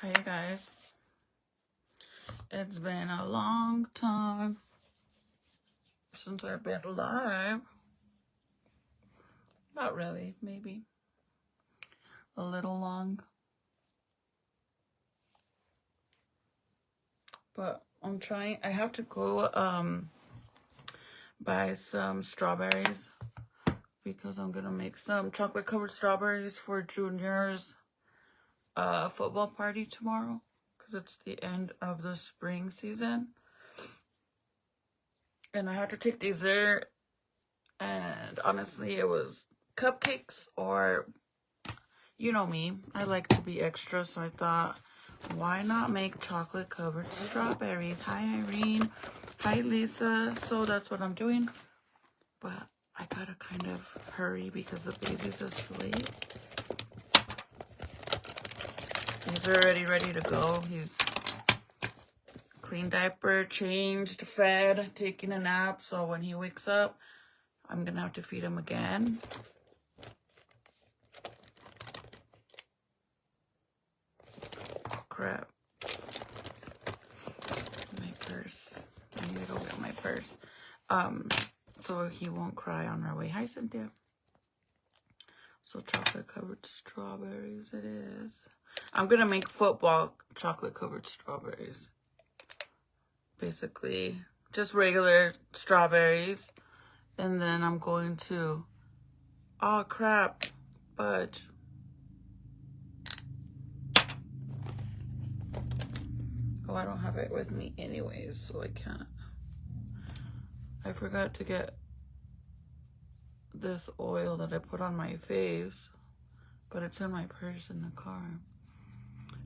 Hey guys, it's been a long time since I've been live. Not really, maybe a little long, but I'm trying. I have to go buy some strawberries because I'm gonna make some chocolate covered strawberries for Junior's football party tomorrow, because it's the end of the spring season. And I had to take these there, and honestly it was cupcakes, or you know me, I like to be extra, so I thought, why not make chocolate covered strawberries? Hi Irene, hi Lisa. So that's what I'm doing, but I gotta kind of hurry because the baby's asleep. He's already ready to go. He's clean diaper, changed, fed, taking a nap. So when he wakes up, I'm gonna have to feed him again. Oh crap. My purse. I need to go get my purse. So he won't cry on our way. Hi Cynthia. So chocolate covered strawberries it is. I'm gonna make football chocolate covered strawberries. Basically, just regular strawberries. And then I'm going to, oh crap, fudge. Oh, I don't have it with me anyways, so I can't. I forgot to get this oil that I put on my face, but it's in my purse in the car.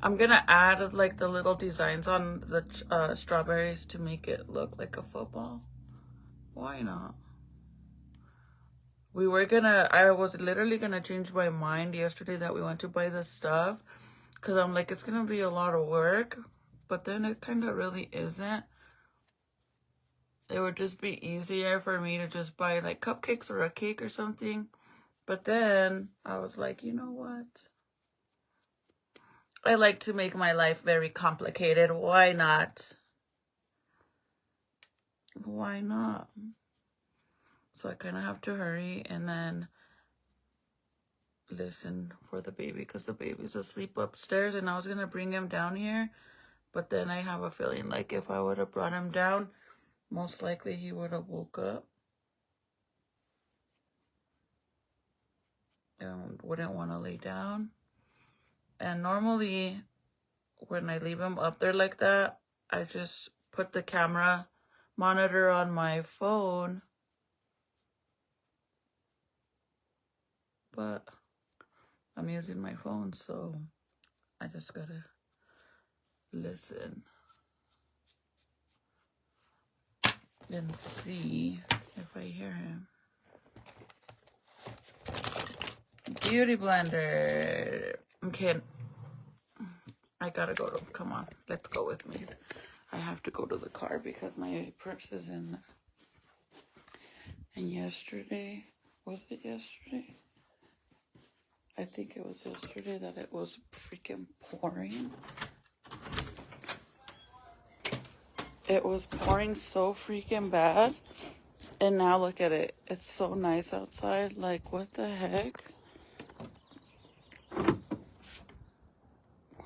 I'm gonna add like the little designs on the strawberries to make it look like a football. Why not? I was literally gonna change my mind yesterday that we went to buy this stuff, because I'm like, it's gonna be a lot of work, but then it kind of really isn't. It would just be easier for me to just buy like cupcakes or a cake or something. But then I was like, you know what? I like to make my life very complicated. Why not? Why not? So I kind of have to hurry and then listen for the baby, because the baby's asleep upstairs, and I was going to bring him down here. But then I have a feeling like if I would have brought him down, most likely he would have woke up and wouldn't want to lay down. And normally when I leave him up there like that, I just put the camera monitor on my phone. But I'm using my phone, so I just gotta listen and see if I hear him. Beauty blender. Okay, I gotta go to, come on, let's go with me. I have to go to the car because my purse is in there. And yesterday, was it yesterday? I think it was yesterday that it was freaking pouring. It was pouring so freaking bad. And now look at it. It's so nice outside. Like, what the heck?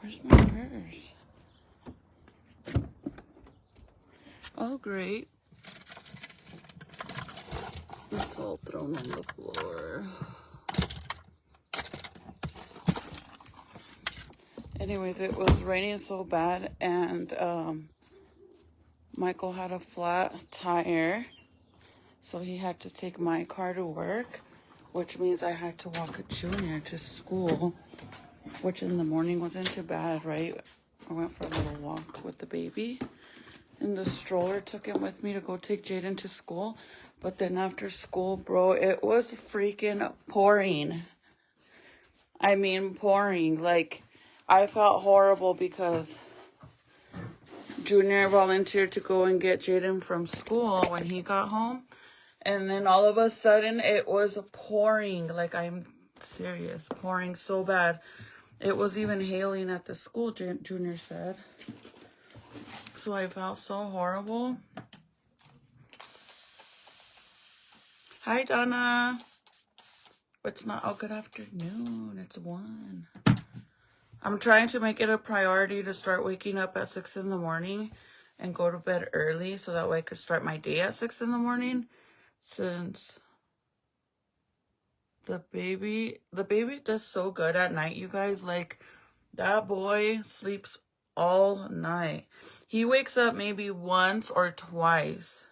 Where's my purse? Oh, great. It's all thrown on the floor. Anyways, it was raining so bad, and Michael had a flat tire, so he had to take my car to work, which means I had to walk Junior to school, which in the morning wasn't too bad, right? I went for a little walk with the baby in the stroller, took him with me to go take Jaden to school. But then after school, bro, it was freaking pouring. I mean, pouring. Like, I felt horrible because Junior volunteered to go and get Jaden from school when he got home. And then all of a sudden, it was pouring. Like, I'm serious. Pouring so bad. It was even hailing at the school, Junior said. So I felt so horrible. Hi, Donna. It's not, oh, good afternoon. It's 1. I'm trying to make it a priority to start waking up at 6 in the morning and go to bed early so that way I could start my day at 6 in the morning, since the baby does so good at night, you guys. Like, that boy sleeps all night. He wakes up maybe once or twice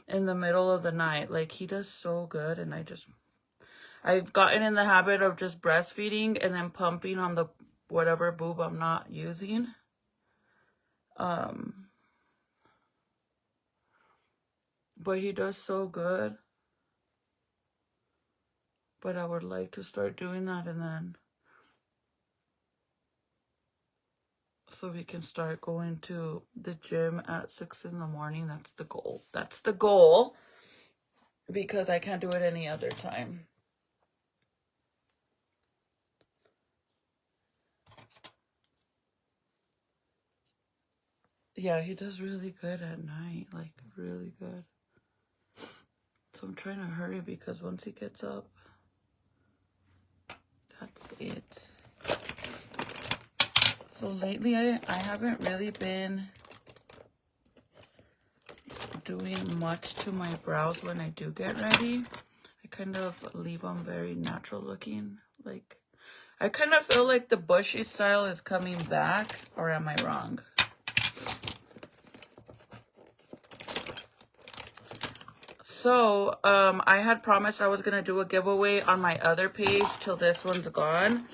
in the middle of the night. Like, he does so good, and I've gotten in the habit of just breastfeeding and then pumping on the whatever boob I'm not using. But he does so good. But I would like to start doing that, and then so we can start going to the gym at 6 in the morning. That's the goal. That's the goal. Because I can't do it any other time. Yeah, he does really good at night. Like, really good. So I'm trying to hurry because once he gets up, that's it. So lately, I haven't really been doing much to my brows when I do get ready. I kind of leave them very natural looking. Like, I kind of feel like the bushy style is coming back, or am I wrong? So, I had promised I was going to do a giveaway on my other page till this one's gone.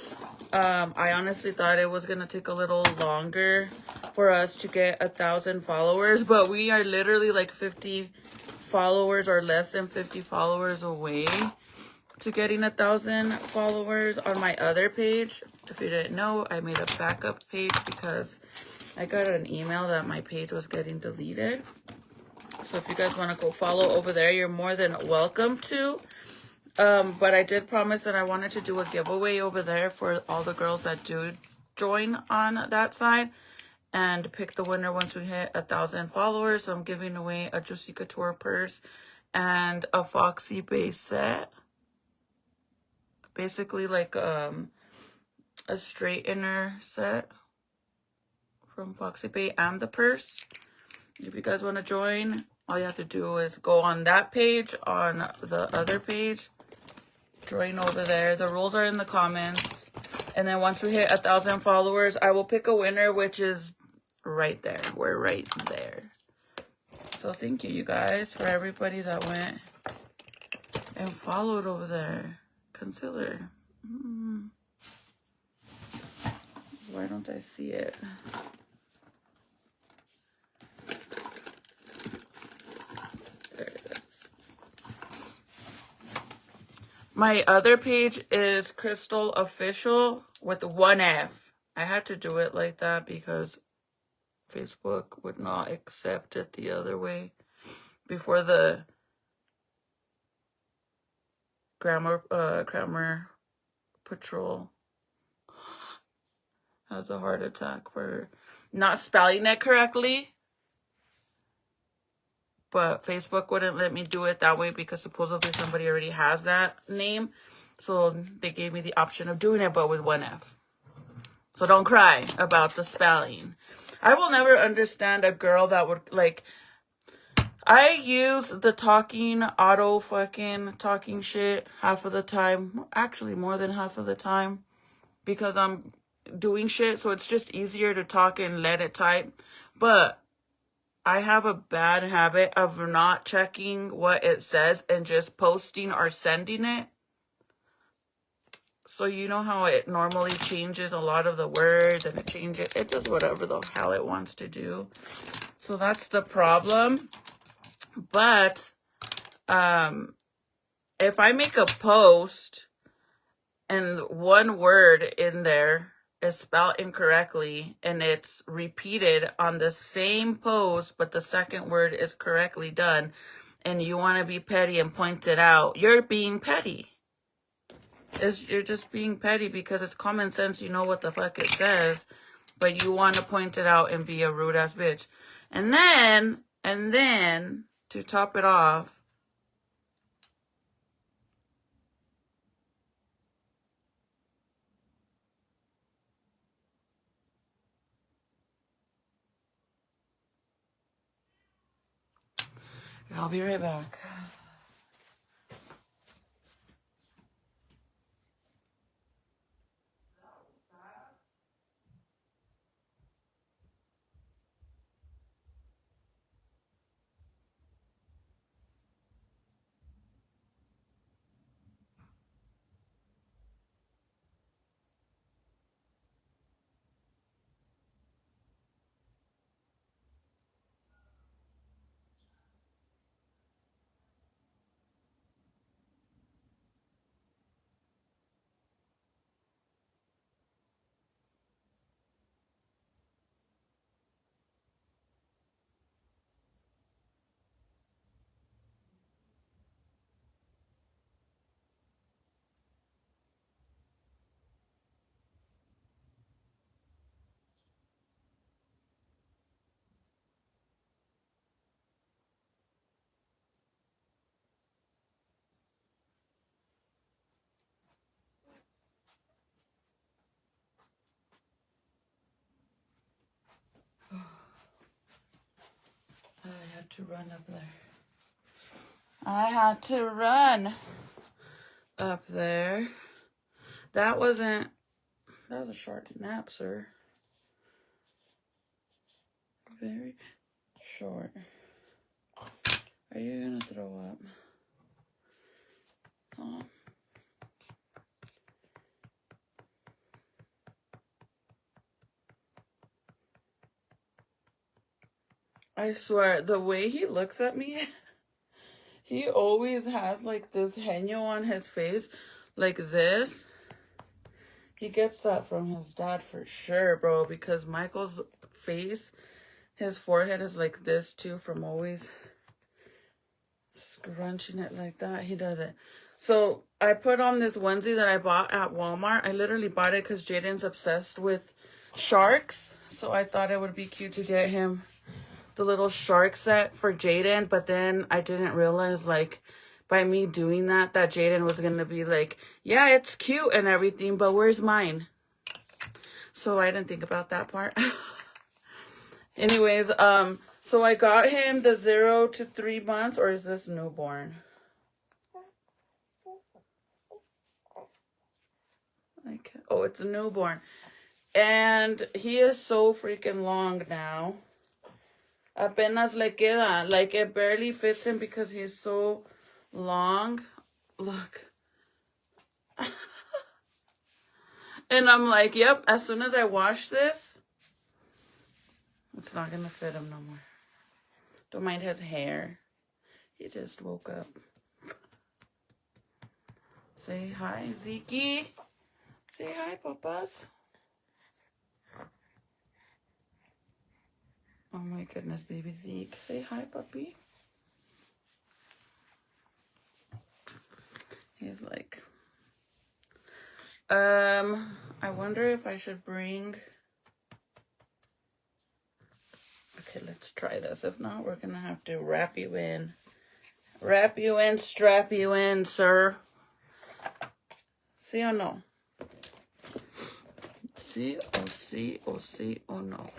I honestly thought it was going to take a little longer for us to get 1,000 followers, but we are literally like 50 followers or less than 50 followers away to getting 1,000 followers on my other page. If you didn't know, I made a backup page because I got an email that my page was getting deleted. So if you guys want to go follow over there, you're more than welcome to. But I did promise that I wanted to do a giveaway over there for all the girls that do join on that side, and pick the winner once we hit 1,000 followers. So I'm giving away a Juicy Couture purse and a Foxy base set. Basically like a straightener set from Foxy Bay and the purse. If you guys want to join, all you have to do is go on that page, on the other page, join over there. The rules are in the comments. And then once we hit 1,000 followers, I will pick a winner, which is right there. We're right there. So thank you, you guys, for everybody that went and followed over there. Concealer. Why don't I see it? There it is. My other page is Crystal Official with 1 F. I had to do it like that because Facebook would not accept it the other way. Before the grammar patrol has a heart attack for not spelling it correctly. But Facebook wouldn't let me do it that way because supposedly somebody already has that name. So they gave me the option of doing it, but with 1 F. So don't cry about the spelling. I will never understand a girl that would, like, I use the talking shit half of the time. Actually, more than half of the time. Because I'm doing shit, so it's just easier to talk and let it type. But I have a bad habit of not checking what it says and just posting or sending it. So you know how it normally changes a lot of the words, and it does whatever the hell it wants to do. So that's the problem. But if I make a post and one word in there is spelled incorrectly and it's repeated on the same post, but the second word is correctly done, and you want to be petty and point it out, you're being petty. You're just being petty because it's common sense. You know what the fuck it says, but you want to point it out and be a rude ass bitch. And then to top it off, I'll be right back. I had to run up there. I had to run up there. That was a short nap, sir. Very short. Are you gonna throw up? Oh. I swear, the way he looks at me, he always has like this henyo on his face, like this. He gets that from his dad for sure, bro, because Michael's face, his forehead is like this too, from always scrunching it like that. He does it. So I put on this onesie that I bought at Walmart. I literally bought it because Jaden's obsessed with sharks. So I thought it would be cute to get him the little shark set for Jaden. But then I didn't realize, like, by me doing that Jaden was going to be like, yeah, it's cute and everything, but where's mine? So I didn't think about that part. Anyways, so I got him the 0 to 3 months, or is this newborn? Oh, it's a newborn. And he is so freaking long now. Apenas le queda. Like, it barely fits him because he's so long. Look. And I'm like, yep, as soon as I wash this, it's not going to fit him no more. Don't mind his hair. He just woke up. Say hi, Zeke. Say hi, papas. Oh my goodness, baby Zeke. Say hi, puppy. He's like, I wonder if I should bring... Okay, let's try this. If not, we're going to have to wrap you in. Wrap you in, strap you in, sir. See or no? See or no?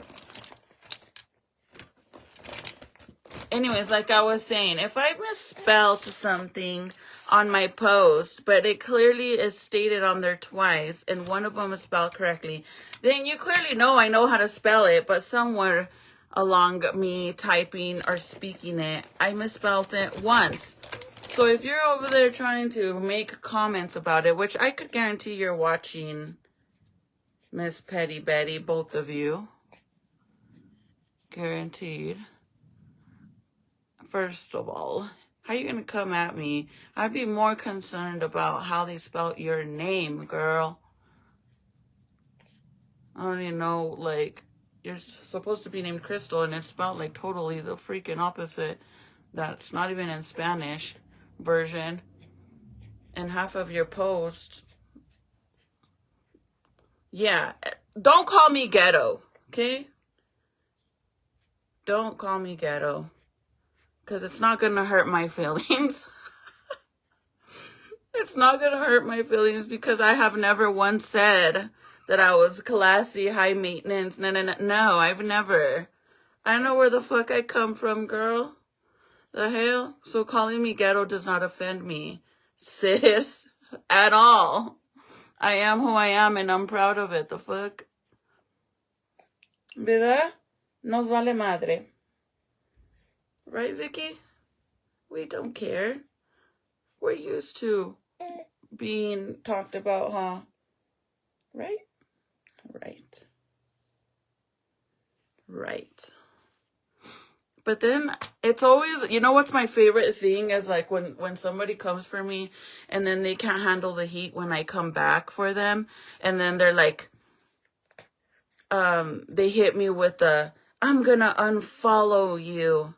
Anyways, like I was saying, if I misspelled something on my post, but it clearly is stated on there twice, and one of them is spelled correctly, then you clearly know I know how to spell it, but somewhere along me typing or speaking it, I misspelled it once. So if you're over there trying to make comments about it, which I could guarantee you're watching, Miss Petty Betty, both of you, guaranteed. First of all, how you gonna come at me? I'd be more concerned about how they spelled your name, girl. I don't even know, like, you're supposed to be named Crystal, and it's spelled like totally the freaking opposite. That's not even in Spanish version. And half of your posts Yeah. Don't call me ghetto, okay? Don't call me ghetto. Because it's not going to hurt my feelings. It's not going to hurt my feelings because I have never once said that I was classy, high maintenance. No, I've never. I know where the fuck I come from, girl. The hell? So calling me ghetto does not offend me, sis, at all. I am who I am and I'm proud of it. The fuck? ¿Verdad? Nos vale madre. Right, Vicky? We don't care. We're used to being talked about, huh? Right? Right. Right. But then it's always, you know what's my favorite thing is like when somebody comes for me and then they can't handle the heat when I come back for them. And then they're like, they hit me with the, I'm gonna unfollow you.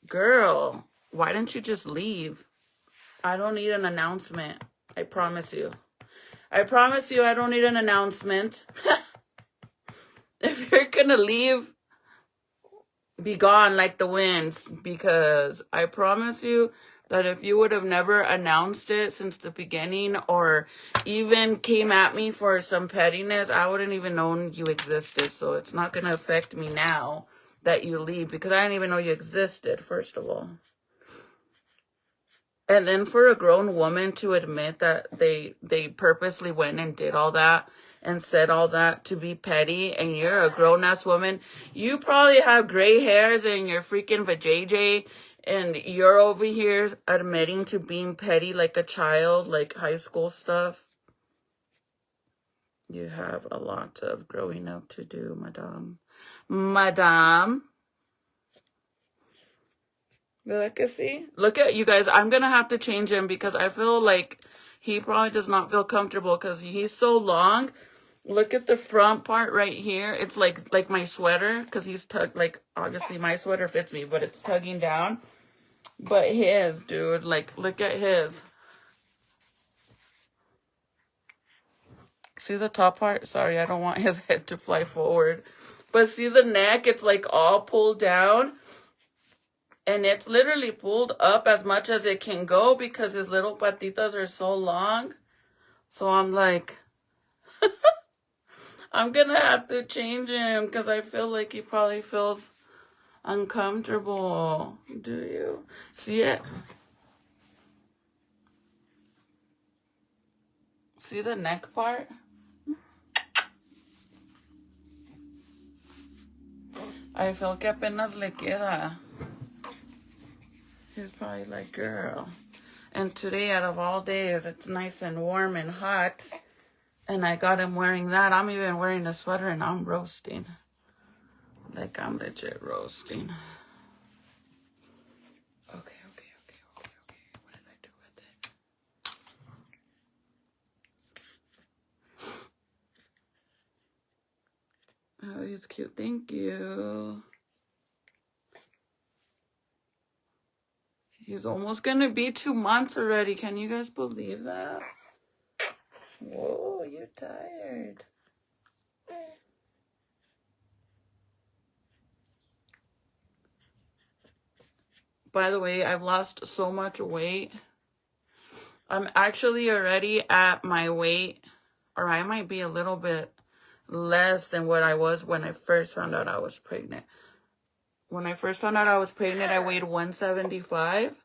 Girl, why didn't you just leave? I don't need an announcement. I promise you. I promise you I don't need an announcement. If you're gonna leave, be gone like the winds, because I promise you that if you would have never announced it since the beginning or even came at me for some pettiness, I wouldn't even known you existed. So it's not going to affect me now that you leave because I didn't even know you existed, first of all. And then for a grown woman to admit that they purposely went and did all that and said all that to be petty, and you're a grown-ass woman, you probably have gray hairs and you're freaking vajayjay, and you're over here admitting to being petty like a child, like high school stuff. You have a lot of growing up to do, madame. Madame. Look at, see? Look at you guys. I'm going to have to change him because I feel like he probably does not feel comfortable because he's so long. Look at the front part right here. It's like my sweater because he's tugged, like, obviously my sweater fits me, but it's tugging down. But his, dude, like, look at his. See the top part? Sorry, I don't want his head to fly forward. But see the neck? It's like all pulled down. And it's literally pulled up as much as it can go because his little patitas are so long. So I'm like, I'm going to have to change him because I feel like he probably feels uncomfortable. Do you see it? See the neck part? I feel que apenas le queda. He's probably like, girl. And today, out of all days, it's nice and warm and hot. And I got him wearing that. I'm even wearing a sweater and I'm roasting. Like I'm legit roasting. Okay. What did I do with it? Oh, he's cute. Thank you. He's almost gonna be 2 months already. Can you guys believe that? Whoa, you're tired. By the way, I've lost so much weight. I'm actually already at my weight, or I might be a little bit less than what I was when I first found out I was pregnant. When I first found out I was pregnant, I weighed 175.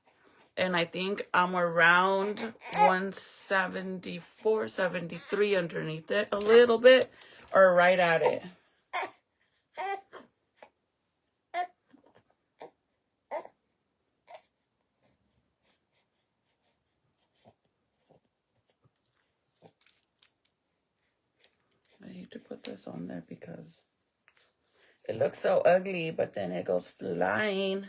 And I think I'm around 174, 73 underneath it. A little bit, or right at it. I hate to put this on there because it looks so ugly, but then it goes flying.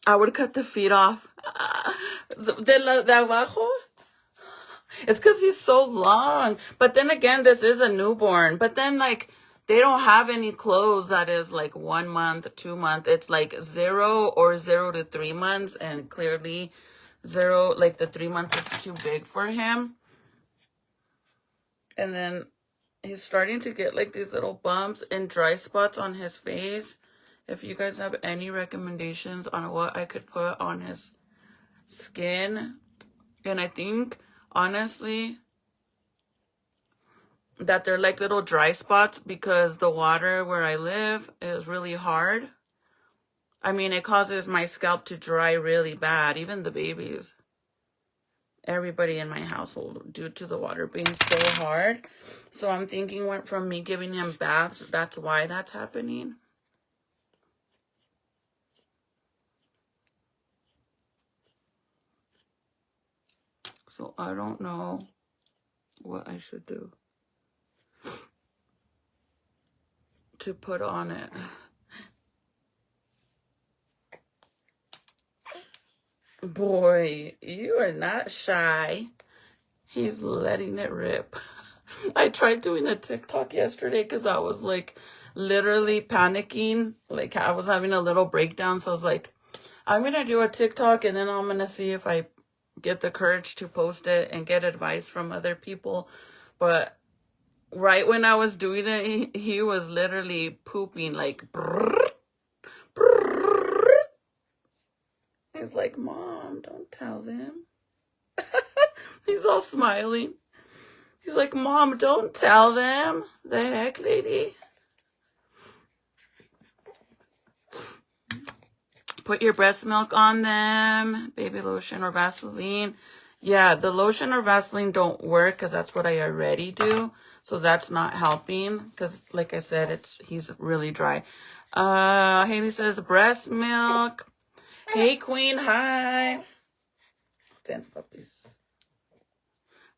I would cut the feet off. De abajo? It's because he's so long. But then again, this is a newborn. But then, like, they don't have any clothes that is like 1 month, 2 months. It's like 0 or 0 to 3 months. And clearly, 0, like the 3 months is too big for him. And then he's starting to get like these little bumps and dry spots on his face. If you guys have any recommendations on what I could put on his skin. And I think, honestly, that they're like little dry spots because the water where I live is really hard. I mean, it causes my scalp to dry really bad, even the babies. Everybody in my household, due to the water being so hard. So I'm thinking from me giving him baths, that's why that's happening. So I don't know what I should do to put on it. Boy, you are not shy. He's letting it rip. I tried doing a TikTok yesterday because I was like literally panicking. Like I was having a little breakdown. So I was like, I'm going to do a TikTok and then I'm going to see if I get the courage to post it and get advice from other people. But right when I was doing it, he was literally pooping like brrr, brrr. He's like, Mom, don't tell them. He's all smiling. He's like, Mom, don't tell them. The heck, lady? Put your breast milk on them. Baby lotion or Vaseline. Yeah, the lotion or Vaseline don't work because that's what I already do. So that's not helping because, like I said, he's really dry. Haley says breast milk. Hey, Queen. Hi. 10 puppies.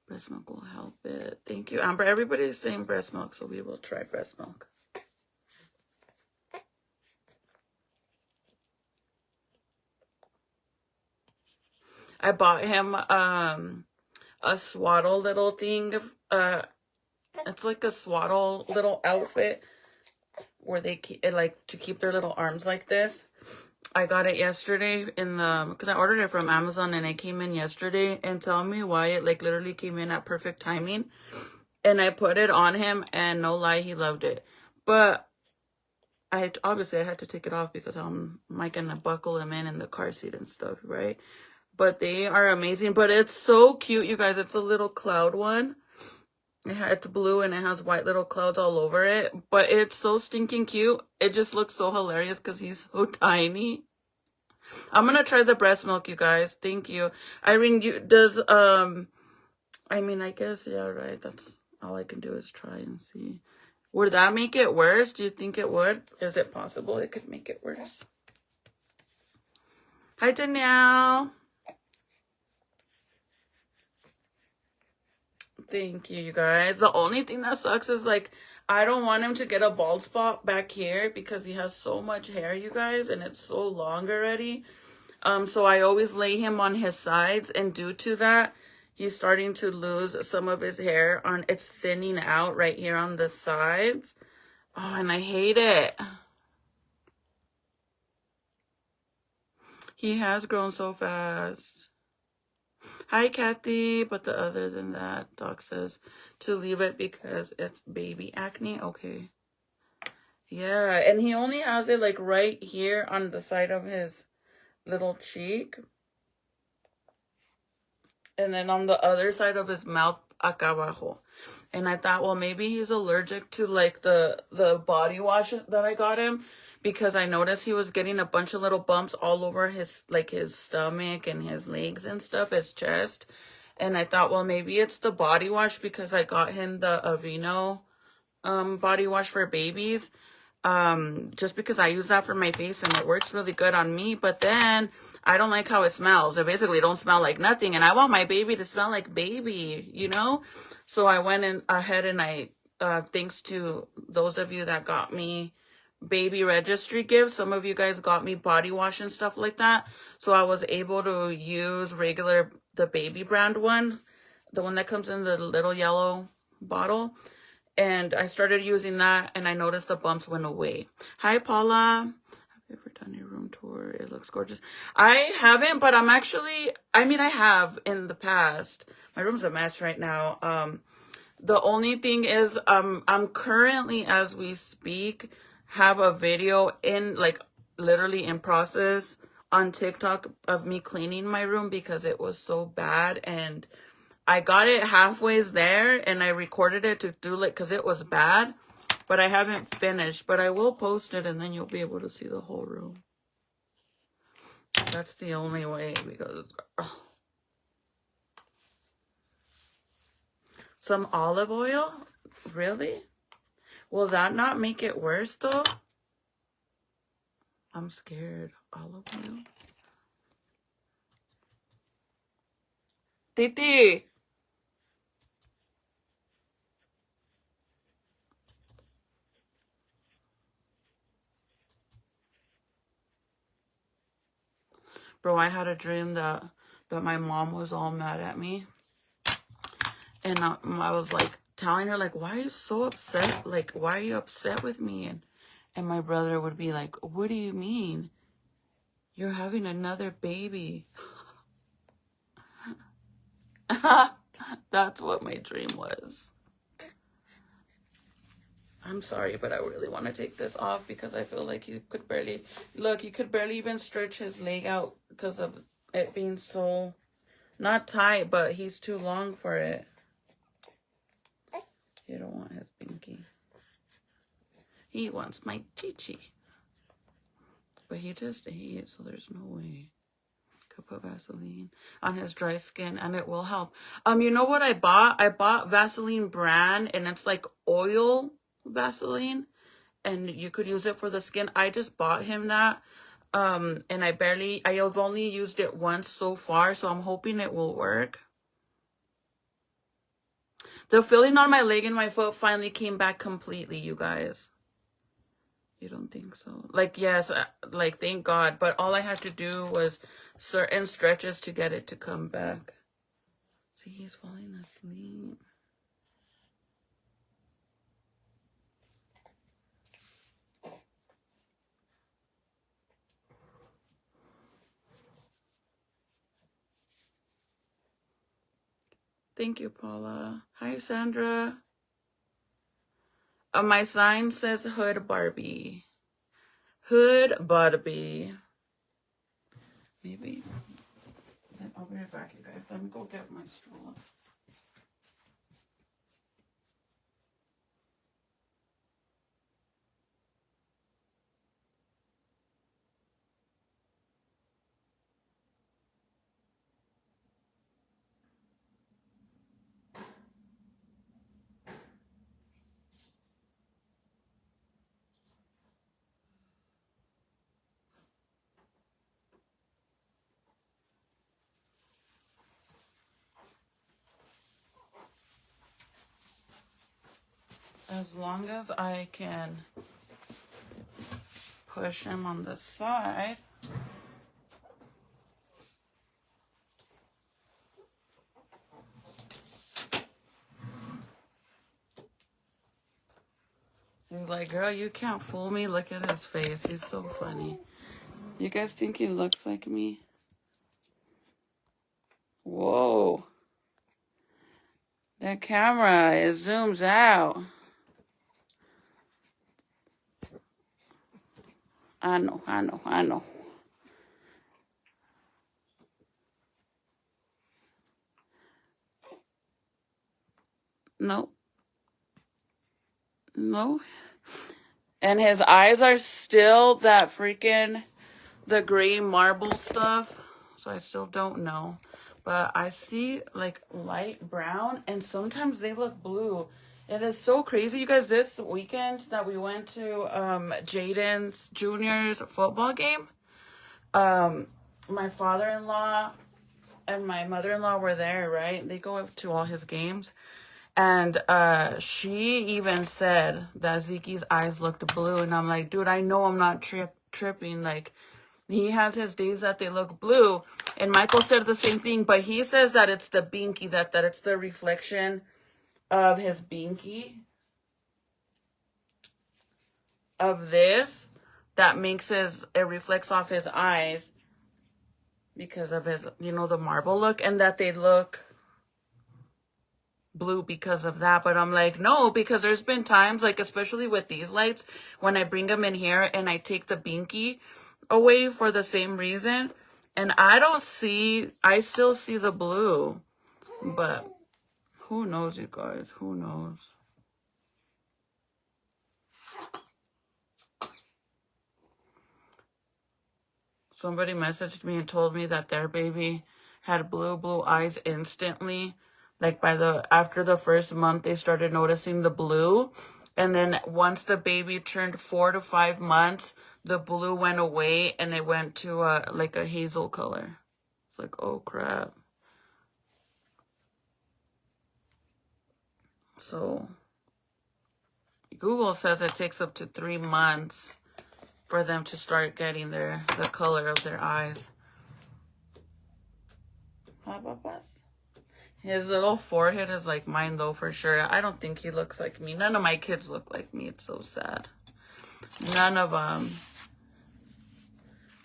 Breast milk will help it. Thank you, Amber. Everybody is saying breast milk, so we will try breast milk. I bought him a swaddle little thing. It's like a swaddle little outfit where they like to keep their little arms like this. I got it yesterday because I ordered it from Amazon and it came in yesterday. And tell me why it like literally came in at perfect timing. And I put it on him and no lie, he loved it. But obviously I had to take it off because I'm like gonna buckle him in the car seat and stuff, right? But they are amazing. But it's so cute, you guys. It's a little cloud one. It's blue and it has white little clouds all over it. But it's so stinking cute. It just looks so hilarious because he's so tiny. I'm going to try the breast milk, you guys. Thank you. Irene, I guess, yeah, right. That's all I can do is try and see. Would that make it worse? Do you think it would? Is it possible it could make it worse? Hi, Danielle. Thank you, you guys. The only thing that sucks is like I don't want him to get a bald spot back here because he has so much hair, you guys, and it's so long already. So I always lay him on his sides, and due to that, he's starting to lose some of his hair it's thinning out right here on the sides. Oh, and I hate it. He has grown so fast. Hi, Kathy. But other than that, Doc says to leave it because it's baby acne. Okay. Yeah, and he only has it like right here on the side of his little cheek. And then on the other side of his mouth, acá abajo. And I thought, well, maybe he's allergic to like the body wash that I got him. Because I noticed he was getting a bunch of little bumps all over his stomach and his legs and stuff, his chest. And I thought, well, maybe it's the body wash because I got him the Aveeno body wash for babies. Just because I use that for my face and it works really good on me. But then I don't like how it smells. It basically don't smell like nothing. And I want my baby to smell like baby, you know? So I went ahead and thanks to those of you that got me baby registry gifts, some of you guys got me body wash and stuff like that, so I was able to use the baby brand one, the one that comes in the little yellow bottle, and I started using that and I noticed the bumps went away. Hi, Paula. You ever done a room tour? It looks gorgeous. I haven't, but I'm actually, I mean, I have in the past. My room's a mess right now. The only thing is, I'm currently, as we speak, have a video in, like, literally in process on TikTok of me cleaning my room because it was so bad. And I got it halfway there and I recorded it to do it because it was bad. But I haven't finished. But I will post it and then you'll be able to see the whole room. That's the only way because... Oh. Some olive oil? Really? Will that not make it worse though? I'm scared. Olive oil? Titi! Bro, I had a dream that my mom was all mad at me. And I was like telling her, like, why are you so upset? Like, why are you upset with me? And my brother would be like, what do you mean? You're having another baby. That's what my dream was. I'm sorry, but I really want to take this off because I feel like he could barely... Look, he could barely even stretch his leg out because of it being so... Not tight, but he's too long for it. You don't want his binky. He wants my chichi. But he just ate, so there's no way. Could put Vaseline on his dry skin and it will help. You know what I bought? I bought Vaseline brand and it's like oil Vaseline. And you could use it for the skin. I just bought him that. And I've only used it once so far, so I'm hoping it will work. The feeling on my leg and my foot finally came back completely, you guys. You don't think so? Like, yes, like, thank God. But all I had to do was certain stretches to get it to come back. See, he's falling asleep. Thank you, Paula. Hi, Sandra. My sign says Hood Barbie. Hood Barbie. Maybe. I'll be right back, you guys. Let me go get my stroller. As long as I can push him on the side. He's like, girl, you can't fool me. Look at his face. He's so funny. You guys think he looks like me? Whoa. That camera, it zooms out. I know. No. And his eyes are still that freaking, the gray marble stuff. So I still don't know. But I see like light brown and sometimes they look blue. It is so crazy, you guys. This weekend that we went to Jaden's Junior's football game, my father-in-law and my mother-in-law were there, right? They go up to all his games. And she even said that Zeke's eyes looked blue. And I'm like, dude, I know I'm not tripping. Like, he has his days that they look blue. And Michael said the same thing. But he says that it's the binky, that it's the reflection of his binky. Of this. that makes it reflects off his eyes because of his, you know, the marble look, and that they look blue because of that. But I'm like, no, because there's been times, like especially with these lights, when I bring them in here and I take the binky away for the same reason, and I still see the blue. But who knows, you guys, who knows? Somebody messaged me and told me that their baby had blue eyes instantly. Like after the first month, they started noticing the blue. And then once the baby turned 4 to 5 months, the blue went away and it went to like a hazel color. It's like, oh crap. So Google says it takes up to 3 months for them to start getting the color of their eyes. His little forehead is like mine though, for sure. I don't think he looks like me. None of my kids look like me. It's so sad. None of them.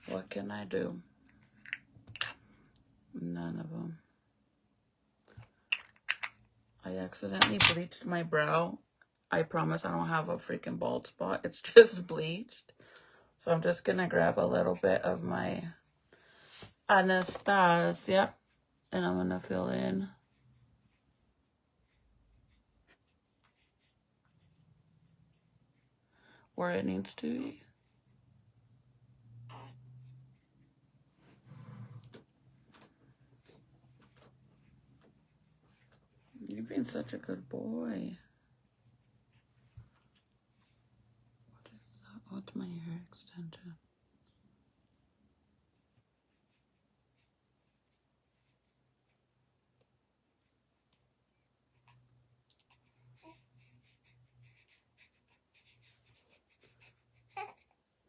What can I do? None of them. I accidentally bleached my brow. I promise I don't have a freaking bald spot. It's just bleached. So I'm just going to grab a little bit of my Anastasia and I'm going to fill in. Where it needs to be. You've been such a good boy. What is that? What's my hair extension?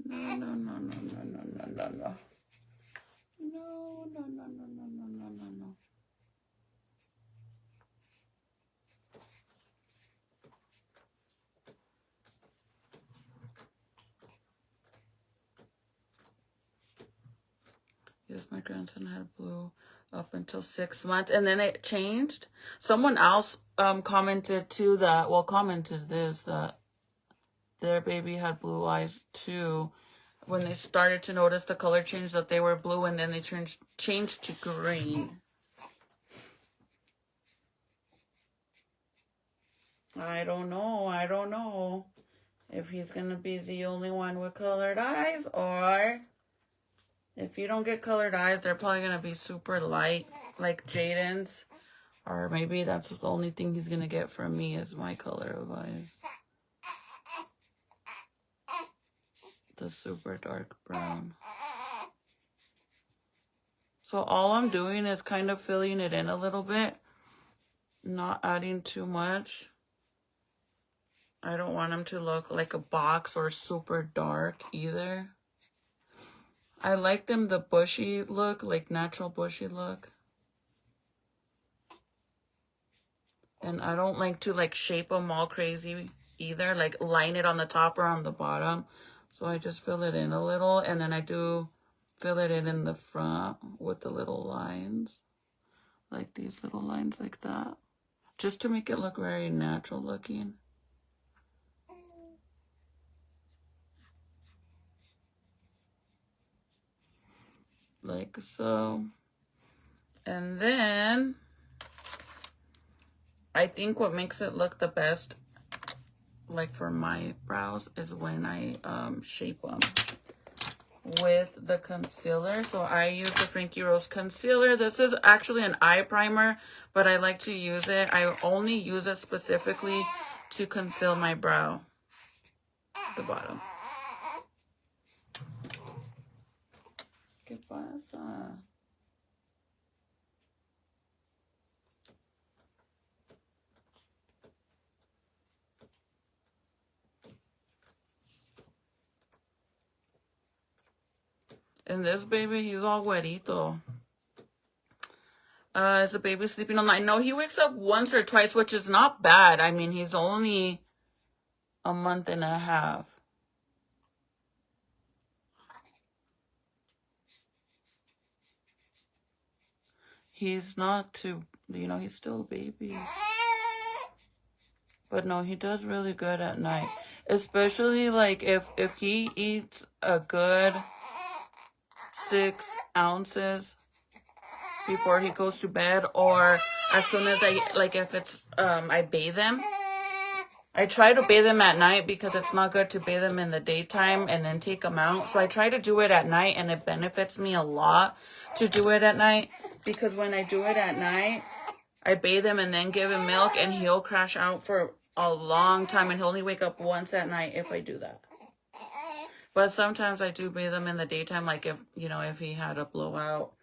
No. No. Yes, my grandson had blue up until 6 months, and then it changed. Someone else commented too that their baby had blue eyes too. When they started to notice the color change, that they were blue, and then they changed to green. I don't know if he's gonna be the only one with colored eyes, or if you don't get colored eyes, they're probably gonna be super light, like Jaden's, or maybe that's the only thing he's gonna get from me is my color of eyes. The super dark brown. So all I'm doing is kind of filling it in a little bit, not adding too much. I don't want him to look like a box or super dark either. I like them the bushy look, like natural bushy look. And I don't like to like shape them all crazy either, like line it on the top or on the bottom. So I just fill it in a little, and then I do fill it in the front with the little lines, like these little lines like that, just to make it look very natural looking. Like so. And then I think what makes it look the best, like for my brows, is when I shape them with the concealer. So I use the Frankie Rose concealer. This is actually an eye primer, but I like to use it. I only use it specifically to conceal my brow, the bottom. ¿Qué pasa? And this baby, he's all wetito. Is the baby sleeping all night? No, he wakes up once or twice, which is not bad. I mean, he's only a month and a half. he's not too, he's still a baby. But no, he does really good at night. Especially like if he eats a good 6 ounces before he goes to bed, or as soon as if it's I bathe him. I try to bathe him at night because it's not good to bathe him in the daytime and then take him out. So I try to do it at night, and it benefits me a lot to do it at night, because when I do it at night, I bathe him and then give him milk, and he'll crash out for a long time, and he'll only wake up once at night if I do that. But sometimes I do bathe him in the daytime, like if he had a blowout,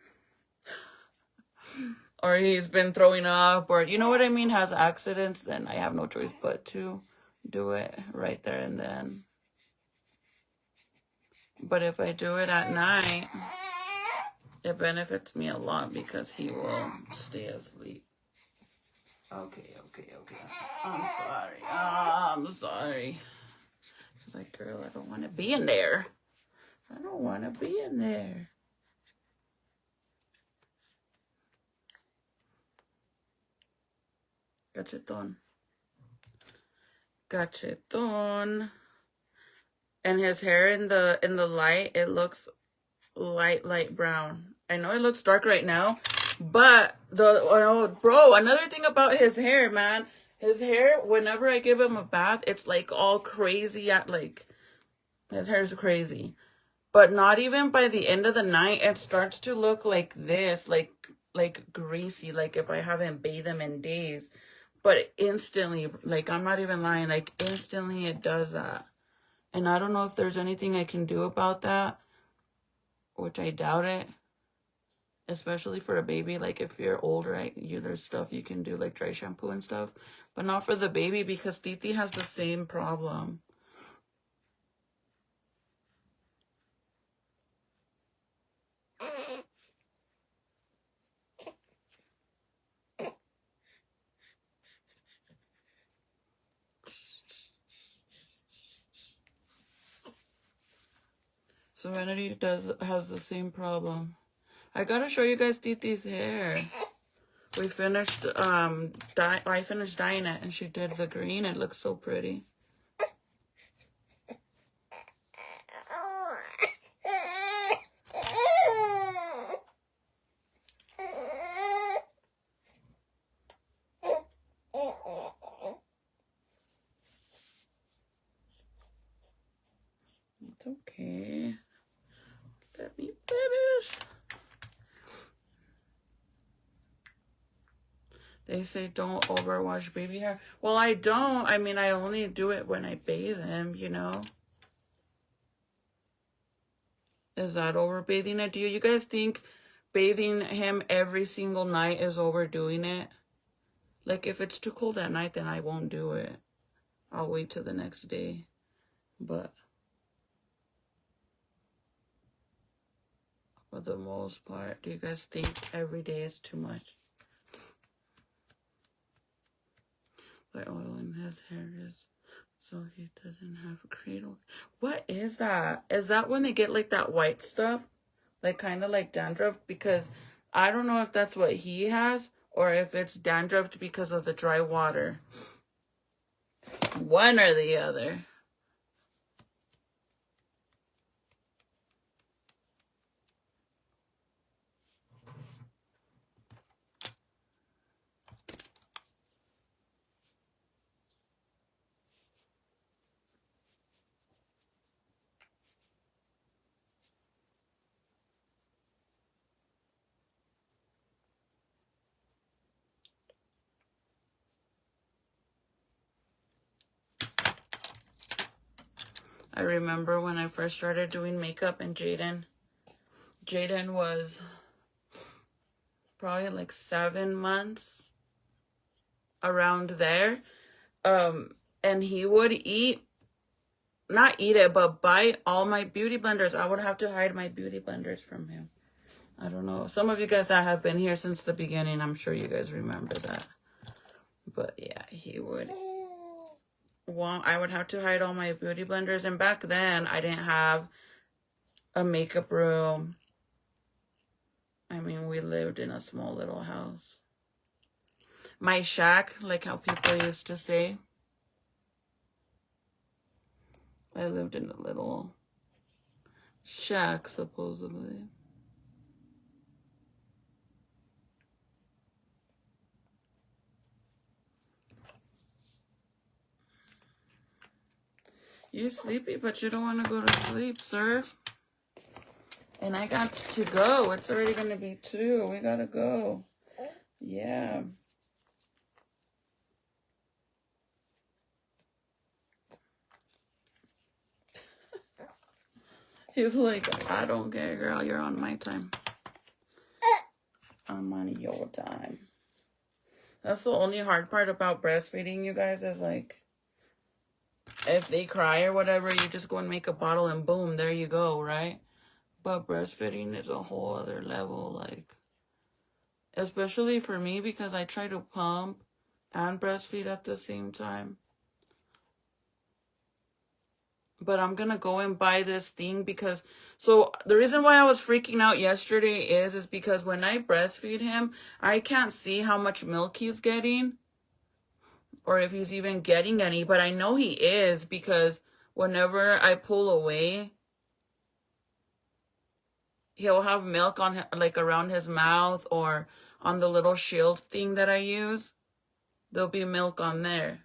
or he's been throwing up, or you know what I mean, has accidents, then I have no choice but to do it right there and then. But if I do it at night, it benefits me a lot because he will stay asleep. Okay. I'm sorry. She's like, girl, I don't want to be in there. I don't want to be in there. Cachetón. And his hair in the light, it looks light brown. I know it looks dark right now, but another thing about his hair, man. His hair, whenever I give him a bath, it's like all crazy his hair's crazy. But not even by the end of the night, it starts to look like this, like greasy, like if I haven't bathed him in days. But instantly, like I'm not even lying, like instantly it does that. And I don't know if there's anything I can do about that, which I doubt it. Especially for a baby, like if you're older, there's stuff you can do, like dry shampoo and stuff. But not for the baby, because Titi has the same problem. Serenity has the same problem. I gotta show you guys Titi's hair. We finished I finished dyeing it, and she did the green. It looks so pretty. It's okay. Let me finish. They say don't overwash baby hair. Well, I don't. I mean, I only do it when I bathe him, Is that overbathing it? Do you guys think bathing him every single night is overdoing it? Like, if it's too cold at night, then I won't do it. I'll wait till the next day. But for the most part, do you guys think every day is too much? The oil in his hair is so he doesn't have a cradle. What is that? Is that when they get like that white stuff? Like kind of like dandruff? Because I don't know if that's what he has or if it's dandruff because of the dry water. One or the other. I remember when I first started doing makeup, and Jaden was probably like 7 months, around there. And he would not eat it, but buy all my beauty blenders. I would have to hide my beauty blenders from him. I don't know. Some of you guys that have been here since the beginning, I'm sure you guys remember that. But yeah, I would have to hide all my beauty blenders. And back then, I didn't have a makeup room. I mean, we lived in a small little house. My shack, like how people used to say. I lived in a little shack, supposedly. You sleepy, but you don't want to go to sleep, sir. And I got to go. It's already going to be 2. We got to go. Yeah. He's like, I don't care, girl. You're on my time. I'm on your time. That's the only hard part about breastfeeding, you guys, is like, if they cry or whatever, you just go and make a bottle and boom, there you go, right? But breastfeeding is a whole other level, like, especially for me, because I try to pump and breastfeed at the same time. But I'm gonna go and buy this thing because, so the reason why I was freaking out yesterday is because when I breastfeed him, I can't see how much milk he's getting or if he's even getting any, but I know he is because whenever I pull away, he'll have milk on, like, around his mouth or on the little shield thing that I use. There'll be milk on there.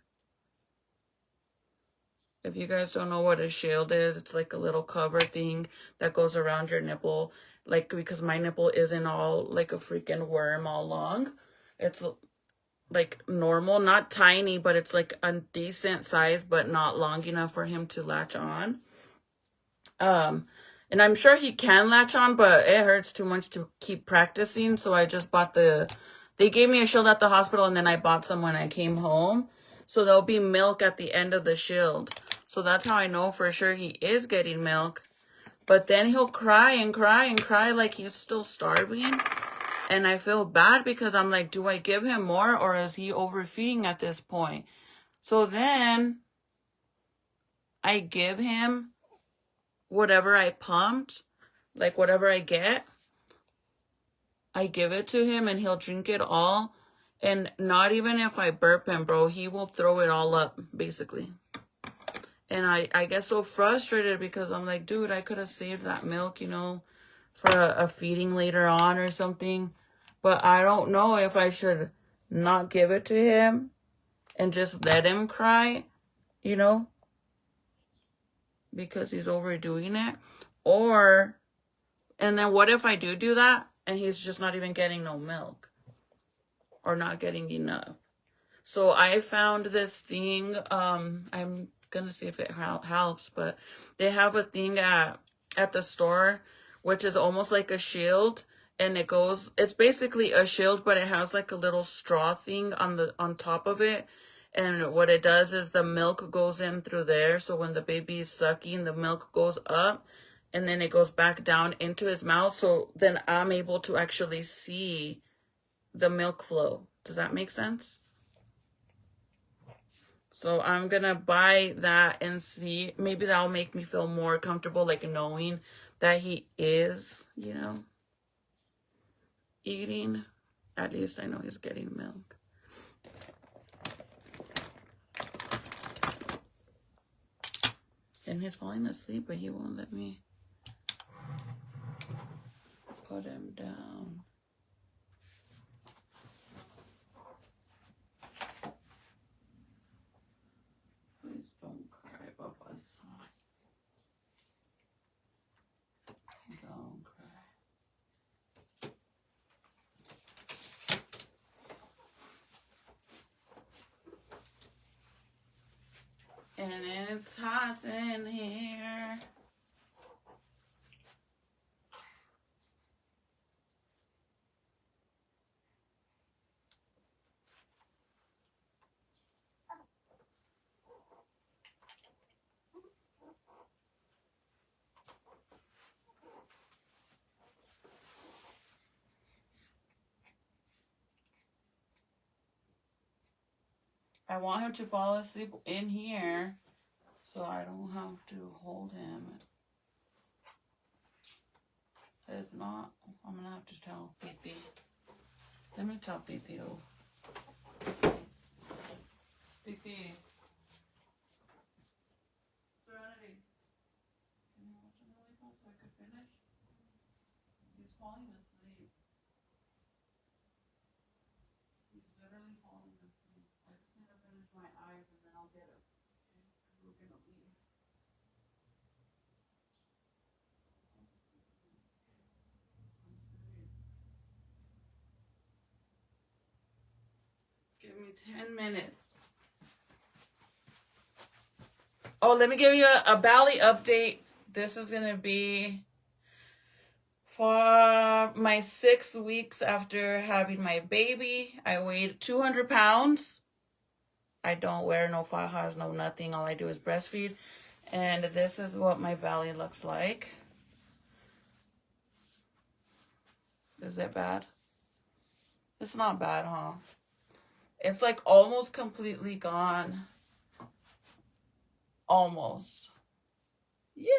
If you guys don't know what a shield is, it's like a little cover thing that goes around your nipple. Like, because my nipple isn't all like a freaking worm all long. It's like normal, not tiny, but it's like a decent size, but not long enough for him to latch on. And I'm sure he can latch on, but it hurts too much to keep practicing. So I just bought they gave me a shield at the hospital and then I bought some when I came home. So there'll be milk at the end of the shield. So that's how I know for sure he is getting milk. But then he'll cry and cry and cry like he's still starving. And I feel bad because I'm like, do I give him more or is he overfeeding at this point? So then I give him whatever I pumped, like whatever I get. I give it to him and he'll drink it all. And not even if I burp him, bro, he will throw it all up, basically. And I get so frustrated because I'm like, dude, I could have saved that milk, you know, for a feeding later on or something. But I don't know if I should not give it to him and just let him cry, you know, because he's overdoing it. Or, and then what if I do that and he's just not even getting no milk or not getting enough? So I found this thing, I'm gonna see if it helps, but they have a thing at the store which is almost like a shield, and it's basically a shield, but it has like a little straw thing on top of it, and what it does is the milk goes in through there, so when the baby is sucking, the milk goes up and then it goes back down into his mouth, so then I'm able to actually see the milk flow. Does that make sense? So I'm gonna buy that and see. Maybe that'll make me feel more comfortable, like knowing that he is, you know, eating. At least I know he's getting milk. And he's falling asleep, but he won't let me put him down. Please don't cry, Papas. Don't cry. And it's hot in here. I want him to fall asleep in here so I don't have to hold him. If not, I'm gonna have to tell Titi. Let me tell Titi. Titi. Serenity. Can you watch a movie so I could finish? He's falling asleep. He's literally falling asleep. I just need to finish my eyes and then I'll get him. Okay? Because we're gonna leave. Give me 10 minutes. Oh, let me give you a Bali update. This is going to be for my 6 weeks after having my baby. I weighed 200 pounds. I don't wear no fajas, no nothing. All I do is breastfeed. And this is what my belly looks like. Is it bad? It's not bad, huh? It's like almost completely gone. Almost. Yay!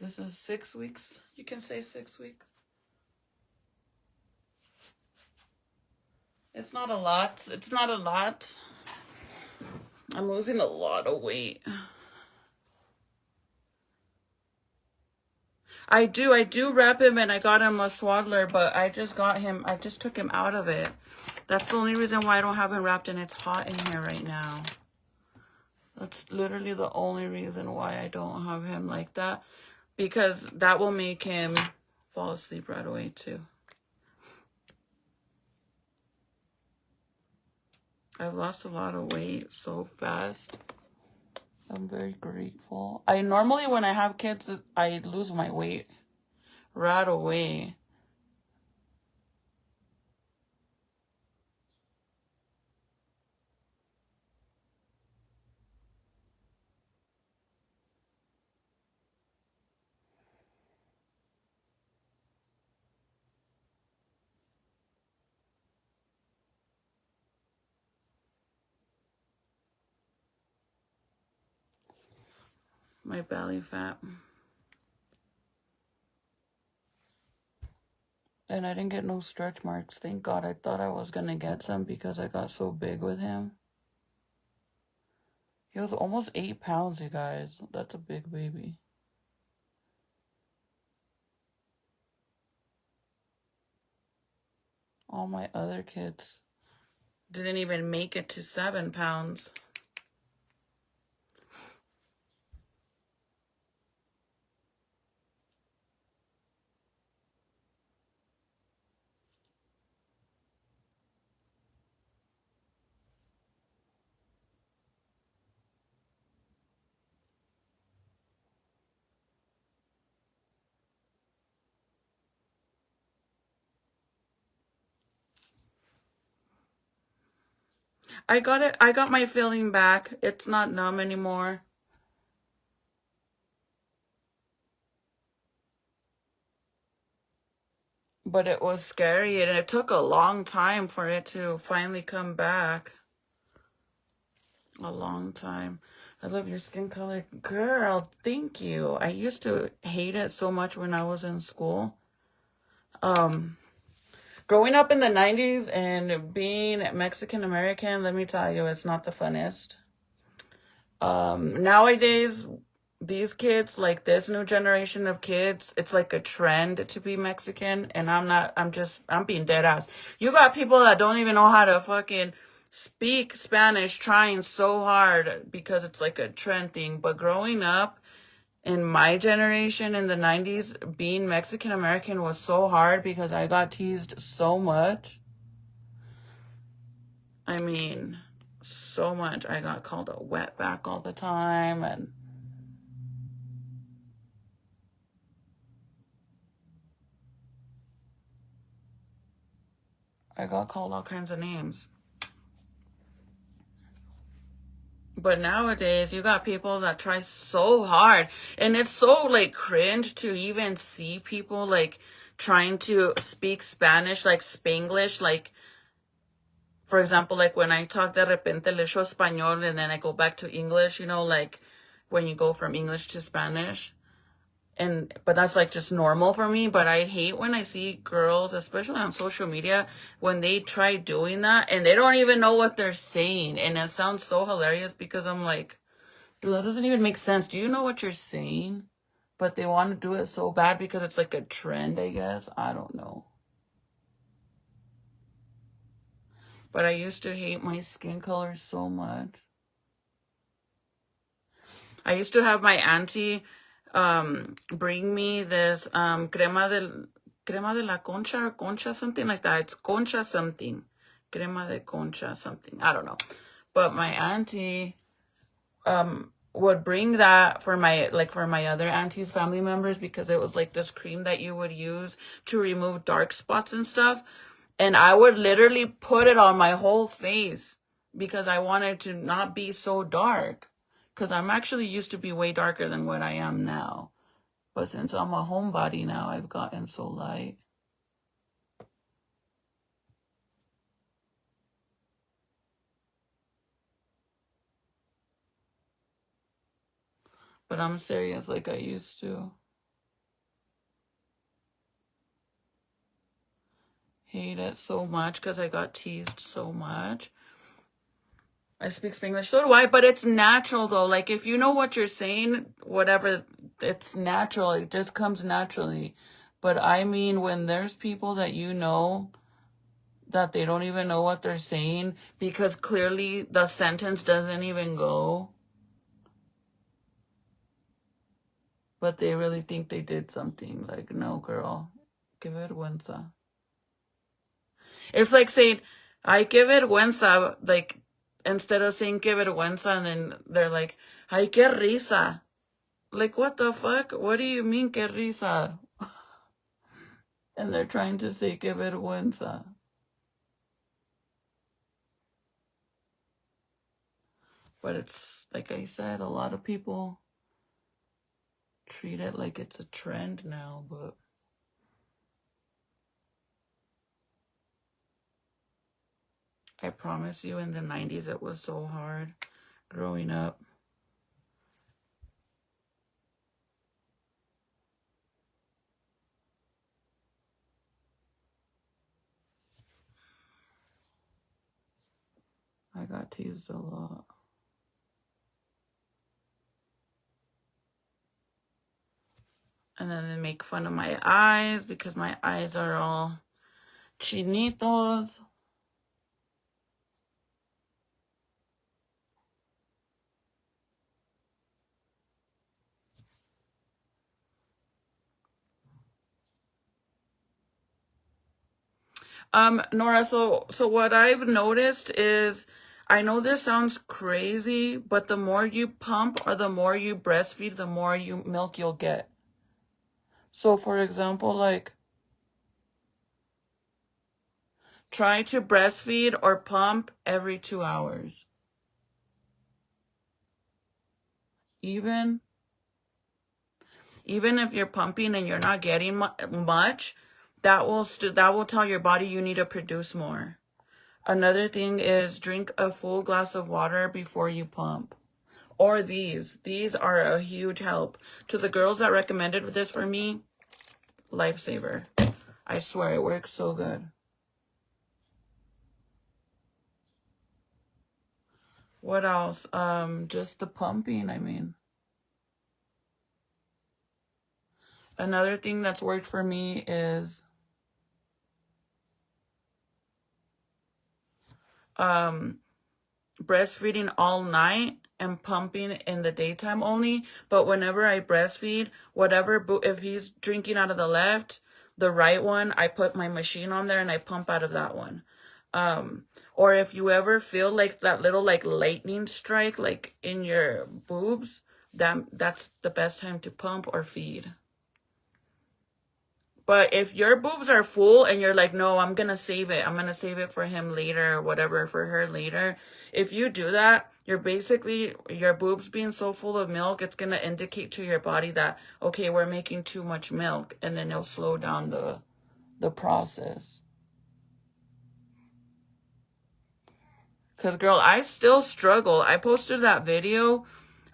This is 6 weeks. You can say 6 weeks. It's not a lot. It's not a lot. I'm losing a lot of weight. I do wrap him and I got him a swaddler, but I just took him out of it. That's the only reason why I don't have him wrapped and it's hot in here right now. That's literally the only reason why I don't have him like that. Because that will make him fall asleep right away too. I've lost a lot of weight so fast. I'm very grateful. I normally, when I have kids, I lose my weight right away. My belly fat. And I didn't get no stretch marks. Thank God. I thought I was going to get some because I got so big with him. He was almost 8 pounds, you guys. That's a big baby. All my other kids didn't even make it to 7 pounds. I got it. I got my feeling back. It's not numb anymore. But it was scary and it took a long time for it to finally come back. A long time. I love your skin color. Girl, thank you. I used to hate it so much when I was in school. Growing up in the 90s and being Mexican American, let me tell you, it's not the funnest. Nowadays, these kids, like this new generation of kids, it's like a trend to be Mexican. And I'm being dead ass. You got people that don't even know how to fucking speak Spanish trying so hard because it's like a trend thing. But growing up in my generation in the 90s, being Mexican American was so hard because I got teased so much. I mean, so much. I got called a wetback all the time and I got called all kinds of names. But nowadays, you got people that try so hard. And it's so, like, cringe to even see people, like, trying to speak Spanish, like, Spanglish. Like, for example, like, when I talk de repente le echo español and then I go back to English, you know, like, when you go from English to Spanish. But that's like just normal for me. But I hate when I see girls, especially on social media, when they try doing that and they don't even know what they're saying. And it sounds so hilarious because I'm like, dude, that doesn't even make sense. Do you know what you're saying? But they want to do it so bad because it's like a trend, I guess. I don't know. But I used to hate my skin color so much. I used to have my auntie bring me this crema de la concha or concha something like that. It's concha something. Crema de concha something. I don't know. But my auntie would bring that for my other aunties, family members, because it was like this cream that you would use to remove dark spots and stuff. And I would literally put it on my whole face because I wanted to not be so dark. Because I'm actually used to be way darker than what I am now. But since I'm a homebody now, I've gotten so light. But I'm serious like I used to. Hate it so much because I got teased so much. I speak Spanglish, so do I, but it's natural though. Like if you know what you're saying, whatever, it's natural. It just comes naturally. But I mean, when there's people that you know that they don't even know what they're saying because clearly the sentence doesn't even go, but they really think they did something. Like, no, girl, que vergüenza. It's like saying, ay, que vergüenza, like, instead of saying que vergüenza, and then they're like, ay, que risa. Like, what the fuck? What do you mean que risa? And they're trying to say que vergüenza. But it's, like I said, a lot of people treat it like it's a trend now, but I promise you in the 90s it was so hard growing up. I got teased a lot. And then they make fun of my eyes because my eyes are all chinitos. Nora, so what I've noticed is, I know this sounds crazy, but the more you pump or the more you breastfeed, the more milk you'll get. So for example, like, try to breastfeed or pump every 2 hours. Even if you're pumping and you're not getting much, that will tell your body you need to produce more. Another thing is drink a full glass of water before you pump. Or these are a huge help. To the girls that recommended this for me, lifesaver. I swear it works so good. What else? Just the pumping, I mean. Another thing that's worked for me is breastfeeding all night and pumping in the daytime only. But whenever I breastfeed, if he's drinking out of the left, the right one, I put my machine on there and I pump out of that one. Or if you ever feel like that little like lightning strike like in your boobs, that's the best time to pump or feed. But if your boobs are full and you're like, no, I'm going to save it. I'm going to save it for him later or whatever, for her later. If you do that, your boobs being so full of milk, it's going to indicate to your body that, okay, we're making too much milk. And then it'll slow down the process. Because, girl, I still struggle. I posted that video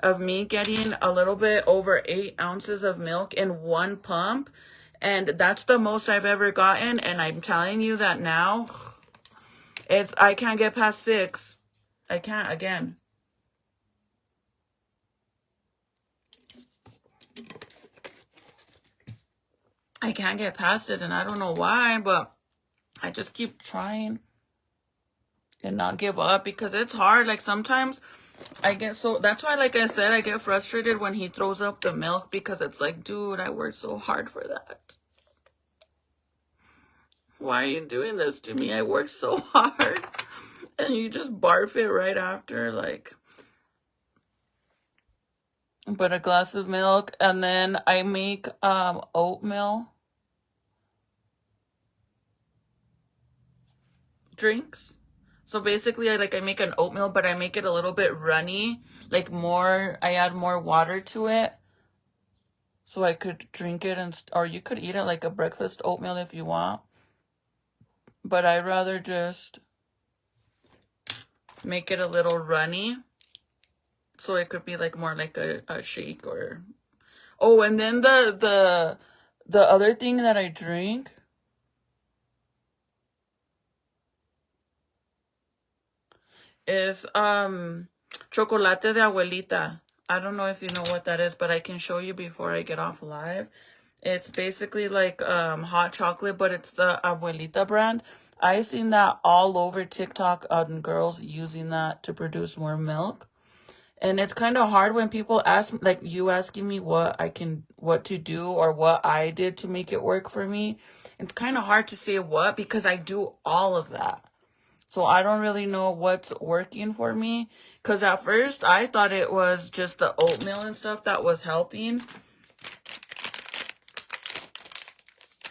of me getting a little bit over 8 ounces of milk in one pump. And that's the most I've ever gotten. And I'm telling you that now, I can't get past 6. I can't again. I can't get past it, and I don't know why, but I just keep trying and not give up because it's hard. Like sometimes I get so, that's why, like I said, I get frustrated when he throws up the milk because it's like, dude, I worked so hard for that. Why are you doing this to me? I worked so hard and you just barf it right after, like. But a glass of milk, and then I make oatmeal drinks. So basically I make an oatmeal, but I make it a little bit runny, like more, I add more water to it so I could drink it, and or you could eat it like a breakfast oatmeal if you want. But I'd rather just make it a little runny so it could be like more like a shake or, oh, and then the other thing that I drink is chocolate de abuelita. I don't know if you know what that is, but I can show you before I get off live. It's basically like hot chocolate, but it's the abuelita brand. I seen that all over TikTok on girls using that to produce more milk. And it's kind of hard when people ask, like you asking me what to do or what I did to make it work for me. It's kind of hard to say what because I do all of that. So I don't really know what's working for me. Because at first I thought it was just the oatmeal and stuff that was helping.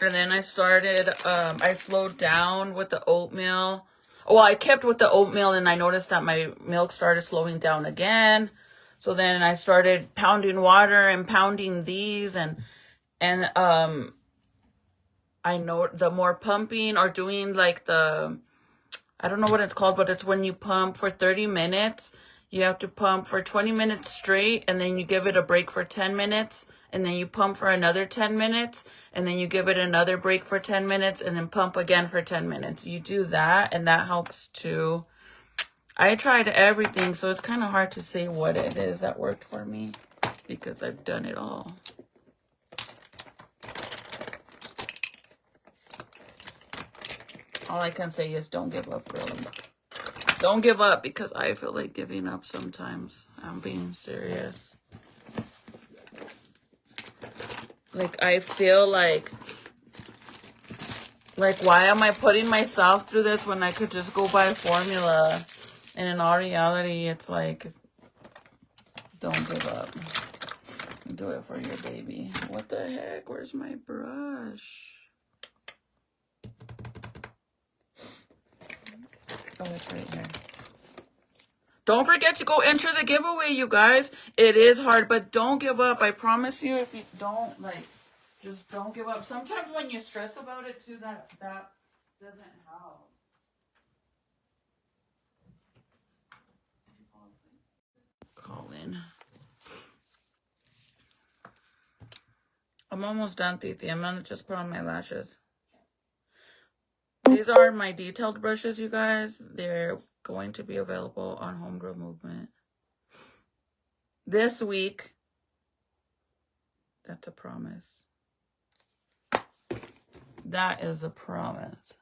And then I started, I slowed down with the oatmeal. Well, I kept with the oatmeal and I noticed that my milk started slowing down again. So then I started pounding water and pounding these and I know the more pumping or doing like I don't know what it's called, but it's when you pump for 30 minutes. You have to pump for 20 minutes straight, and then you give it a break for 10 minutes, and then you pump for another 10 minutes, and then you give it another break for 10 minutes, and then pump again for 10 minutes. You do that, and that helps too. I tried everything, so it's kind of hard to say what it is that worked for me because I've done it all. All I can say is don't give up, really. Don't give up because I feel like giving up sometimes. I'm being serious. Like, I feel like why am I putting myself through this when I could just go buy formula? And in all reality, it's like, don't give up. Do it for your baby. What the heck? Where's my brush? Oh, it's right here. Don't forget to go enter the giveaway, you guys. It is hard, but don't give up. I promise you, if you don't, just don't give up. Sometimes when you stress about it, too, that doesn't help. Colin. I'm almost done, Titi. I'm going to just put on my lashes. These are my detailed brushes, you guys. They're going to be available on Homegrown Movement this week. That's a promise. That is a promise.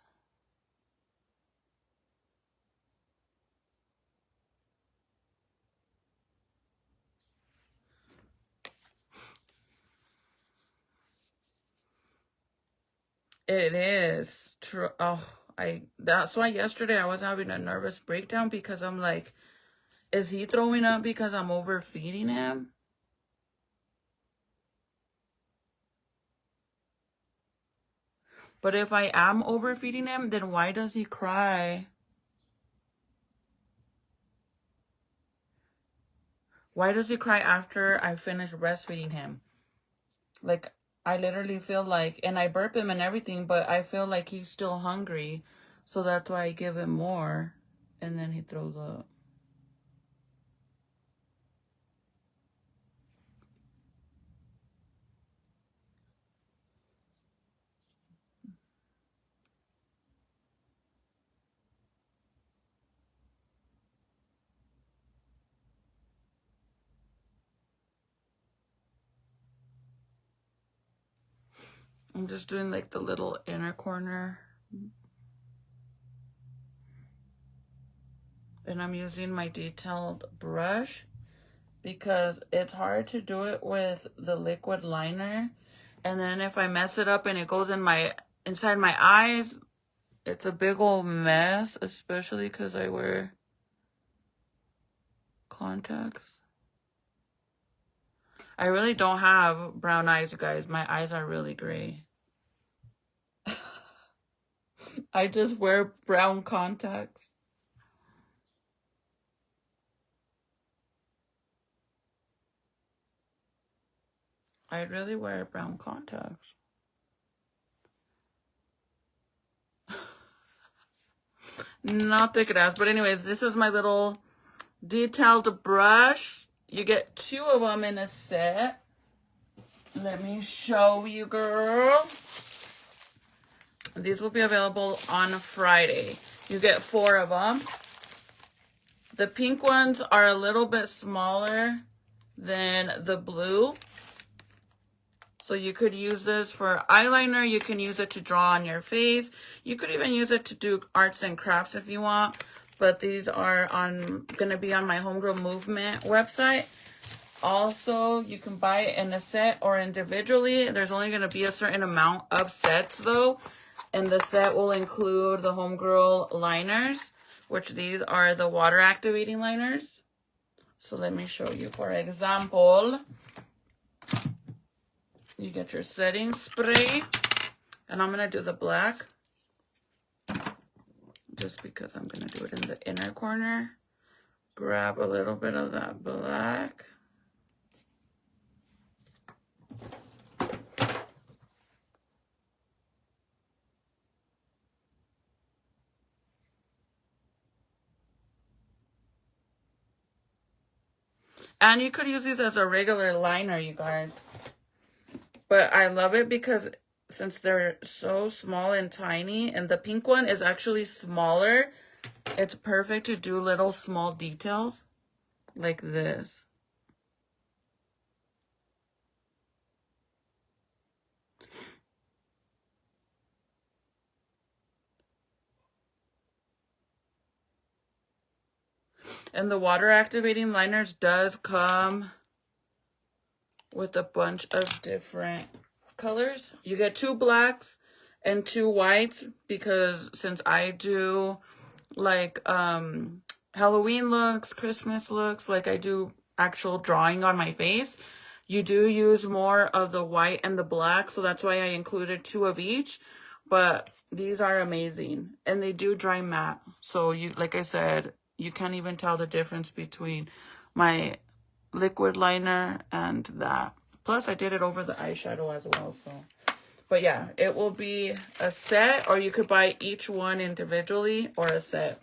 It is true. Oh, that's why yesterday I was having a nervous breakdown because I'm like, is he throwing up because I'm overfeeding him? But if I am overfeeding him, then why does he cry? Why does he cry after I finish breastfeeding him? Like, I literally feel like, and I burp him and everything, but I feel like he's still hungry. So that's why I give him more. And then he throws up. I'm just doing like the little inner corner. And I'm using my detailed brush because it's hard to do it with the liquid liner. And then if I mess it up and it goes in inside my eyes, it's a big old mess, especially because I wear contacts. I really don't have brown eyes, you guys. My eyes are really gray. I just wear brown contacts. I really wear brown contacts. Not thick ass, but anyways, this is my little detailed brush. You get 2 of them in a set. Let me show you, girl. These will be available on Friday. You get 4 of them. The pink ones are a little bit smaller than the blue. So you could use this for eyeliner. You can use it to draw on your face. You could even use it to do arts and crafts if you want. But these are going to be on my Homegirl Movement website. Also, you can buy it in a set or individually. There's only going to be a certain amount of sets though. And the set will include the Homegirl liners, which these are the water activating liners. So let me show you. For example, you get your setting spray, and I'm going to do the black just because I'm going to do it in the inner corner. Grab a little bit of that black. And you could use these as a regular liner, you guys. But I love it because since they're so small and tiny, and the pink one is actually smaller, it's perfect to do little small details like this. And the water activating liners does come with a bunch of different colors. You get 2 blacks and 2 whites because since I do like Halloween looks, Christmas looks, like I do actual drawing on my face, you do use more of the white and the black, so that's why I included 2 of each. But these are amazing and they do dry matte, so you, like I said, you can't even tell the difference between my liquid liner and that. Plus I did it over the eyeshadow as well. So, but yeah, it will be a set, or you could buy each one individually or a set,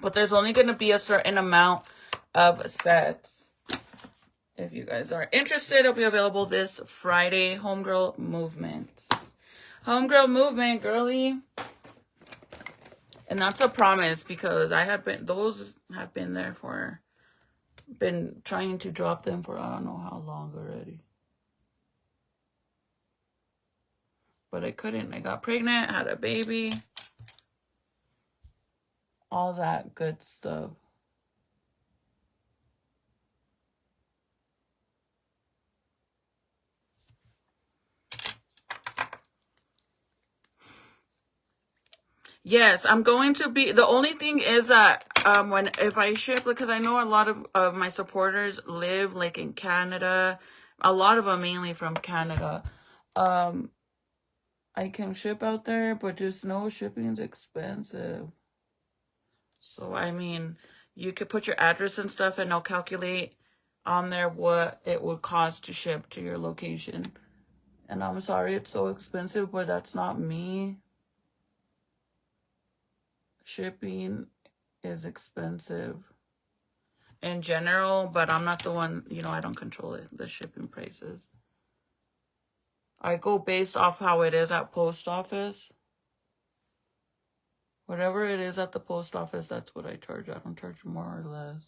but there's only going to be a certain amount of sets. If you guys are interested, it'll be available this Friday. Homegirl Movement. Homegirl Movement, girly. And that's a promise because those have been there for, been trying to drop them for I don't know how long already. But I couldn't. I got pregnant, had a baby, all that good stuff. Yes, I'm going to be, the only thing is that if I ship, because I know a lot of my supporters live like in Canada, a lot of them mainly from Canada. I can ship out there, but just know shipping's expensive. So I mean, you could put your address and stuff and they'll calculate on there what it would cost to ship to your location. And I'm sorry it's so expensive, but that's not me. Shipping is expensive in general, but I'm not the one, you know, I don't control it, the shipping prices. I go based off how it is at post office. Whatever it is at the post office, that's what I charge. I don't charge more or less.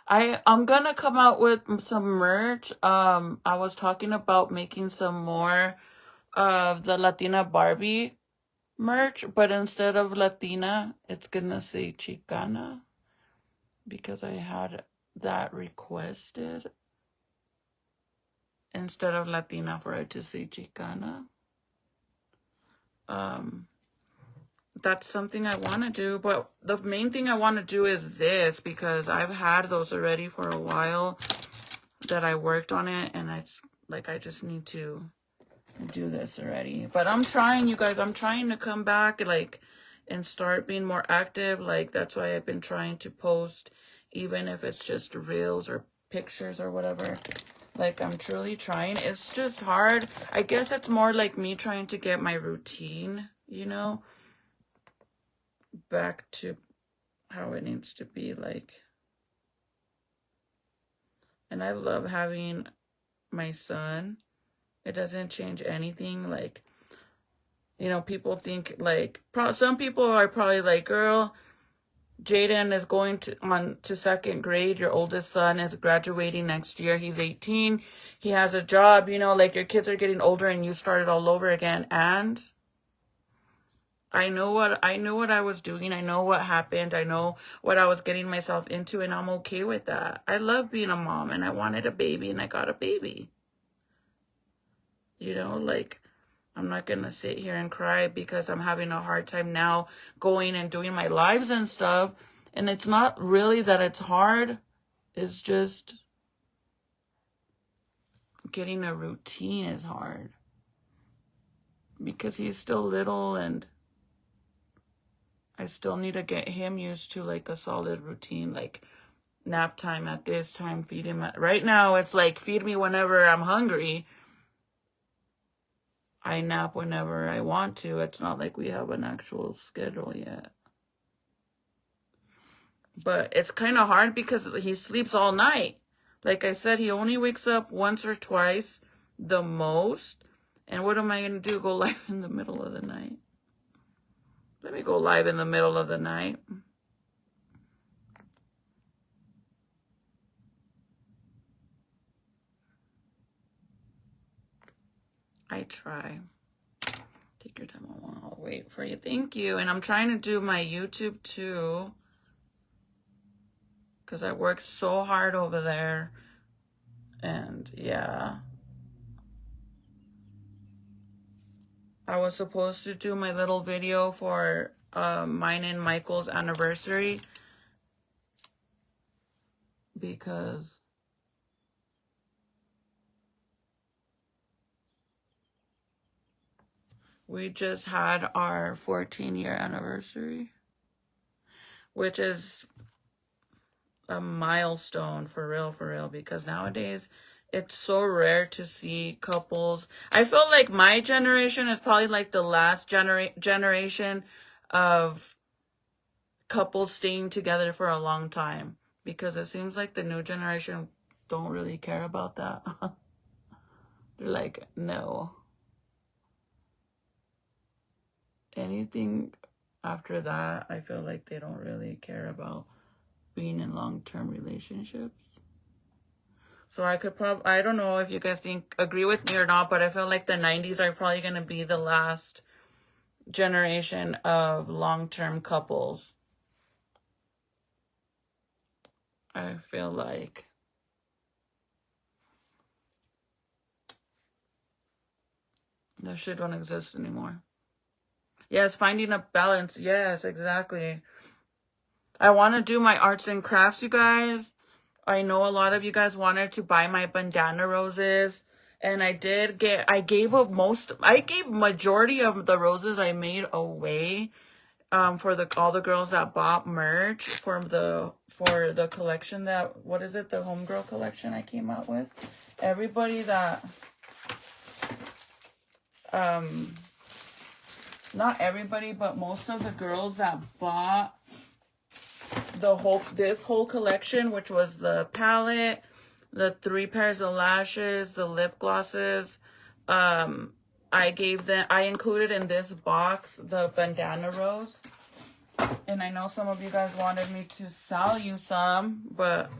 I'm gonna come out with some merch. I was talking about making some more of the Latina Barbie merch, but instead of Latina, it's gonna say Chicana because I had that requested instead of Latina for it to say Chicana. That's something I want to do, but the main thing I want to do is this because I've had those already for a while that I worked on it, and I just need to do this already. But I'm trying, you guys. I'm trying to come back, like, and start being more active. Like, that's why I've been trying to post, even if it's just reels or pictures or whatever. Like, I'm truly trying. It's just hard. I guess it's more like me trying to get my routine, you know, back to how it needs to be, like. And I love having my son. It doesn't change anything. Like, you know, people think, like, some people are probably like, girl, Jaden is going to second grade. Your oldest son is graduating next year. He's 18. He has a job, you know, like, your kids are getting older and you started all over again. And I know what I was doing. I know what happened. I know what I was getting myself into, and I'm okay with that. I love being a mom, and I wanted a baby, and I got a baby. You know, like, I'm not going to sit here and cry because I'm having a hard time now going and doing my lives and stuff. And it's not really that it's hard. It's just getting a routine is hard. Because he's still little and I still need to get him used to, like, a solid routine. Like, nap time at this time, feed him at... Right now, it's like, feed me whenever I'm hungry. I nap whenever I want to. It's not like we have an actual schedule yet. But it's kind of hard because he sleeps all night. Like I said, he only wakes up once or twice, the most. And what am I going to do? Go live in the middle of the night? Let me go live in the middle of the night. I try. Take your time. I'll wait for you. Thank you. And I'm trying to do my YouTube too, because I worked so hard over there. And yeah, I was supposed to do my little video for mine and Michael's anniversary, because we just had our 14-year anniversary, which is a milestone for real, because nowadays it's so rare to see couples. I feel like my generation is probably like the last generation of couples staying together for a long time, because it seems like the new generation don't really care about that. They're like, no. Anything after that, I feel like they don't really care about being in long-term relationships. So I don't know if you guys agree with me or not, but I feel like the 90s are probably going to be the last generation of long-term couples. I feel like that shit don't exist anymore. Yes, finding a balance. Yes, exactly. I want to do my arts and crafts, you guys. I know a lot of you guys wanted to buy my bandana roses, and I gave majority of the roses I made away for all the girls that bought merch for the collection that, what is it, the homegirl collection I came out with. Everybody that not everybody, but most of the girls that bought this whole collection, which was the palette, the 3 pairs of lashes, the lip glosses, I included in this box the bandana rose. And I know some of you guys wanted me to sell you some, but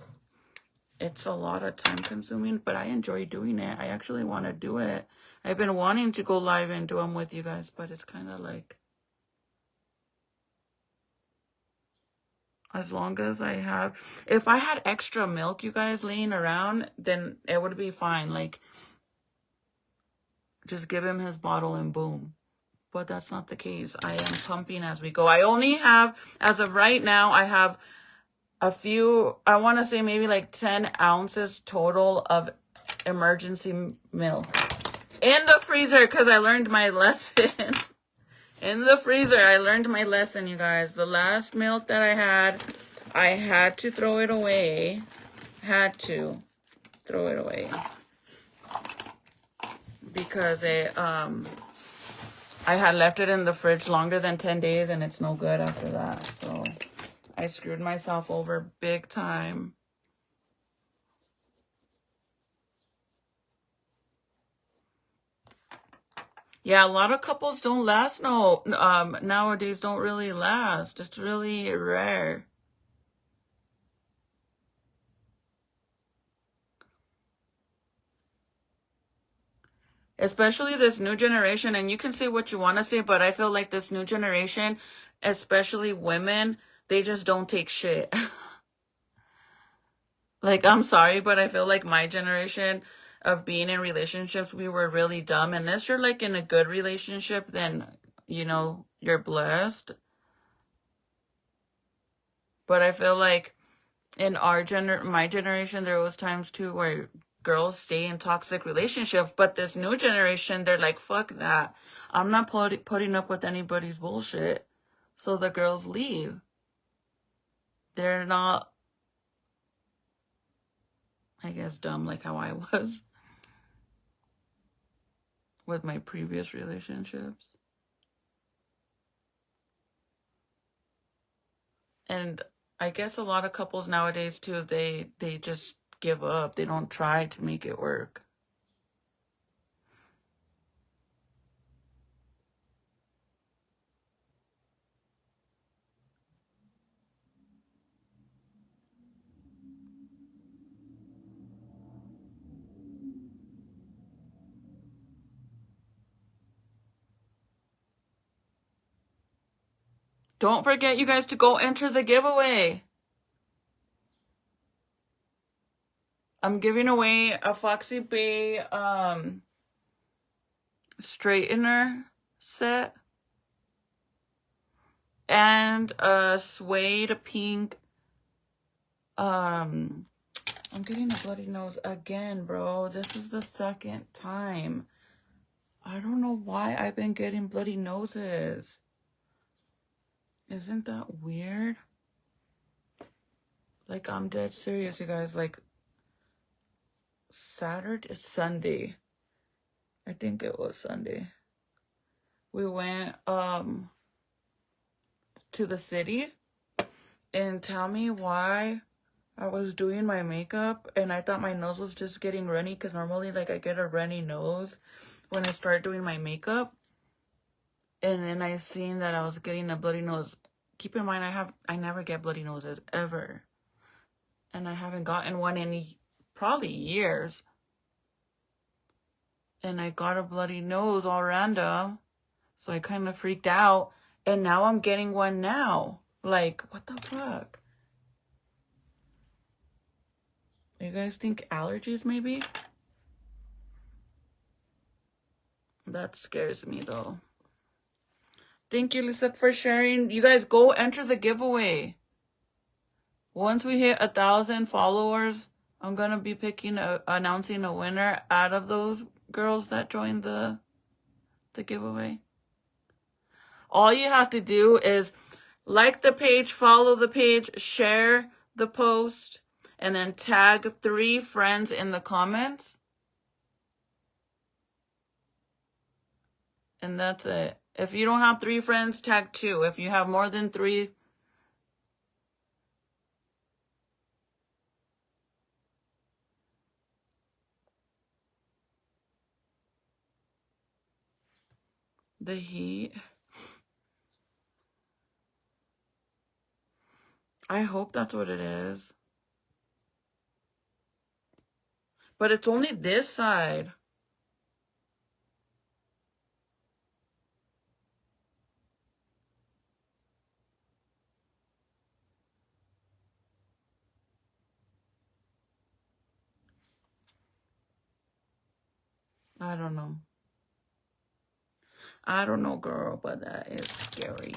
it's a lot of time consuming, but I enjoy doing it. I actually want to do it. I've been wanting to go live and do them with you guys, but it's kind of like, as long as I have, if I had extra milk, you guys, laying around, then it would be fine. Like, just give him his bottle and boom. But that's not the case. I am pumping as we go. I only have, as of right now, I have a few, I want to say maybe like 10 ounces total of emergency milk in the freezer, because I learned my lesson. In the freezer, I learned my lesson, you guys. The last milk that I had to throw it away. Had to throw it away. Because I had left it in the fridge longer than 10 days and it's no good after that. So I screwed myself over big time. Yeah, a lot of couples don't last. No, nowadays don't really last. It's really rare. Especially this new generation, and you can say what you want to say, but I feel like this new generation, especially women, they just don't take shit. Like, I'm sorry, but I feel like my generation of being in relationships, we were really dumb. Unless you're like in a good relationship, then, you know, you're blessed. But I feel like in my generation, there was times too where girls stay in toxic relationships, but this new generation, they're like, fuck that. I'm not putting up with anybody's bullshit. So the girls leave. They're not, I guess, dumb like how I was with my previous relationships. And I guess a lot of couples nowadays too, they just give up. They don't try to make it work. Don't forget, you guys, to go enter the giveaway. I'm giving away a Foxy Bay straightener set and a suede pink I'm getting a bloody nose again, bro. This is the second time. I don't know why I've been getting bloody noses. Isn't that weird? Like, I'm dead serious, you guys. Like, Sunday. I think it was Sunday. We went to the city, and tell me why I was doing my makeup and I thought my nose was just getting runny, because normally like I get a runny nose when I start doing my makeup, and then I seen that I was getting a bloody nose. Keep in mind, I never get bloody noses ever, and I haven't gotten one in probably years. And I got a bloody nose all random, so I kind of freaked out, and now I'm getting one now. Like, what the fuck? You guys think allergies maybe? That scares me though. Thank you, Lisette, for sharing. You guys, go enter the giveaway. Once we hit 1,000 followers, I'm gonna be announcing a winner out of those girls that joined the giveaway. All you have to do is like the page, follow the page, share the post, and then tag 3 friends in the comments. And that's it. If you don't have 3 friends, tag 2. If you have more than 3, the heat. I hope that's what it is. But it's only this side. I don't know. I don't know, girl, but that is scary.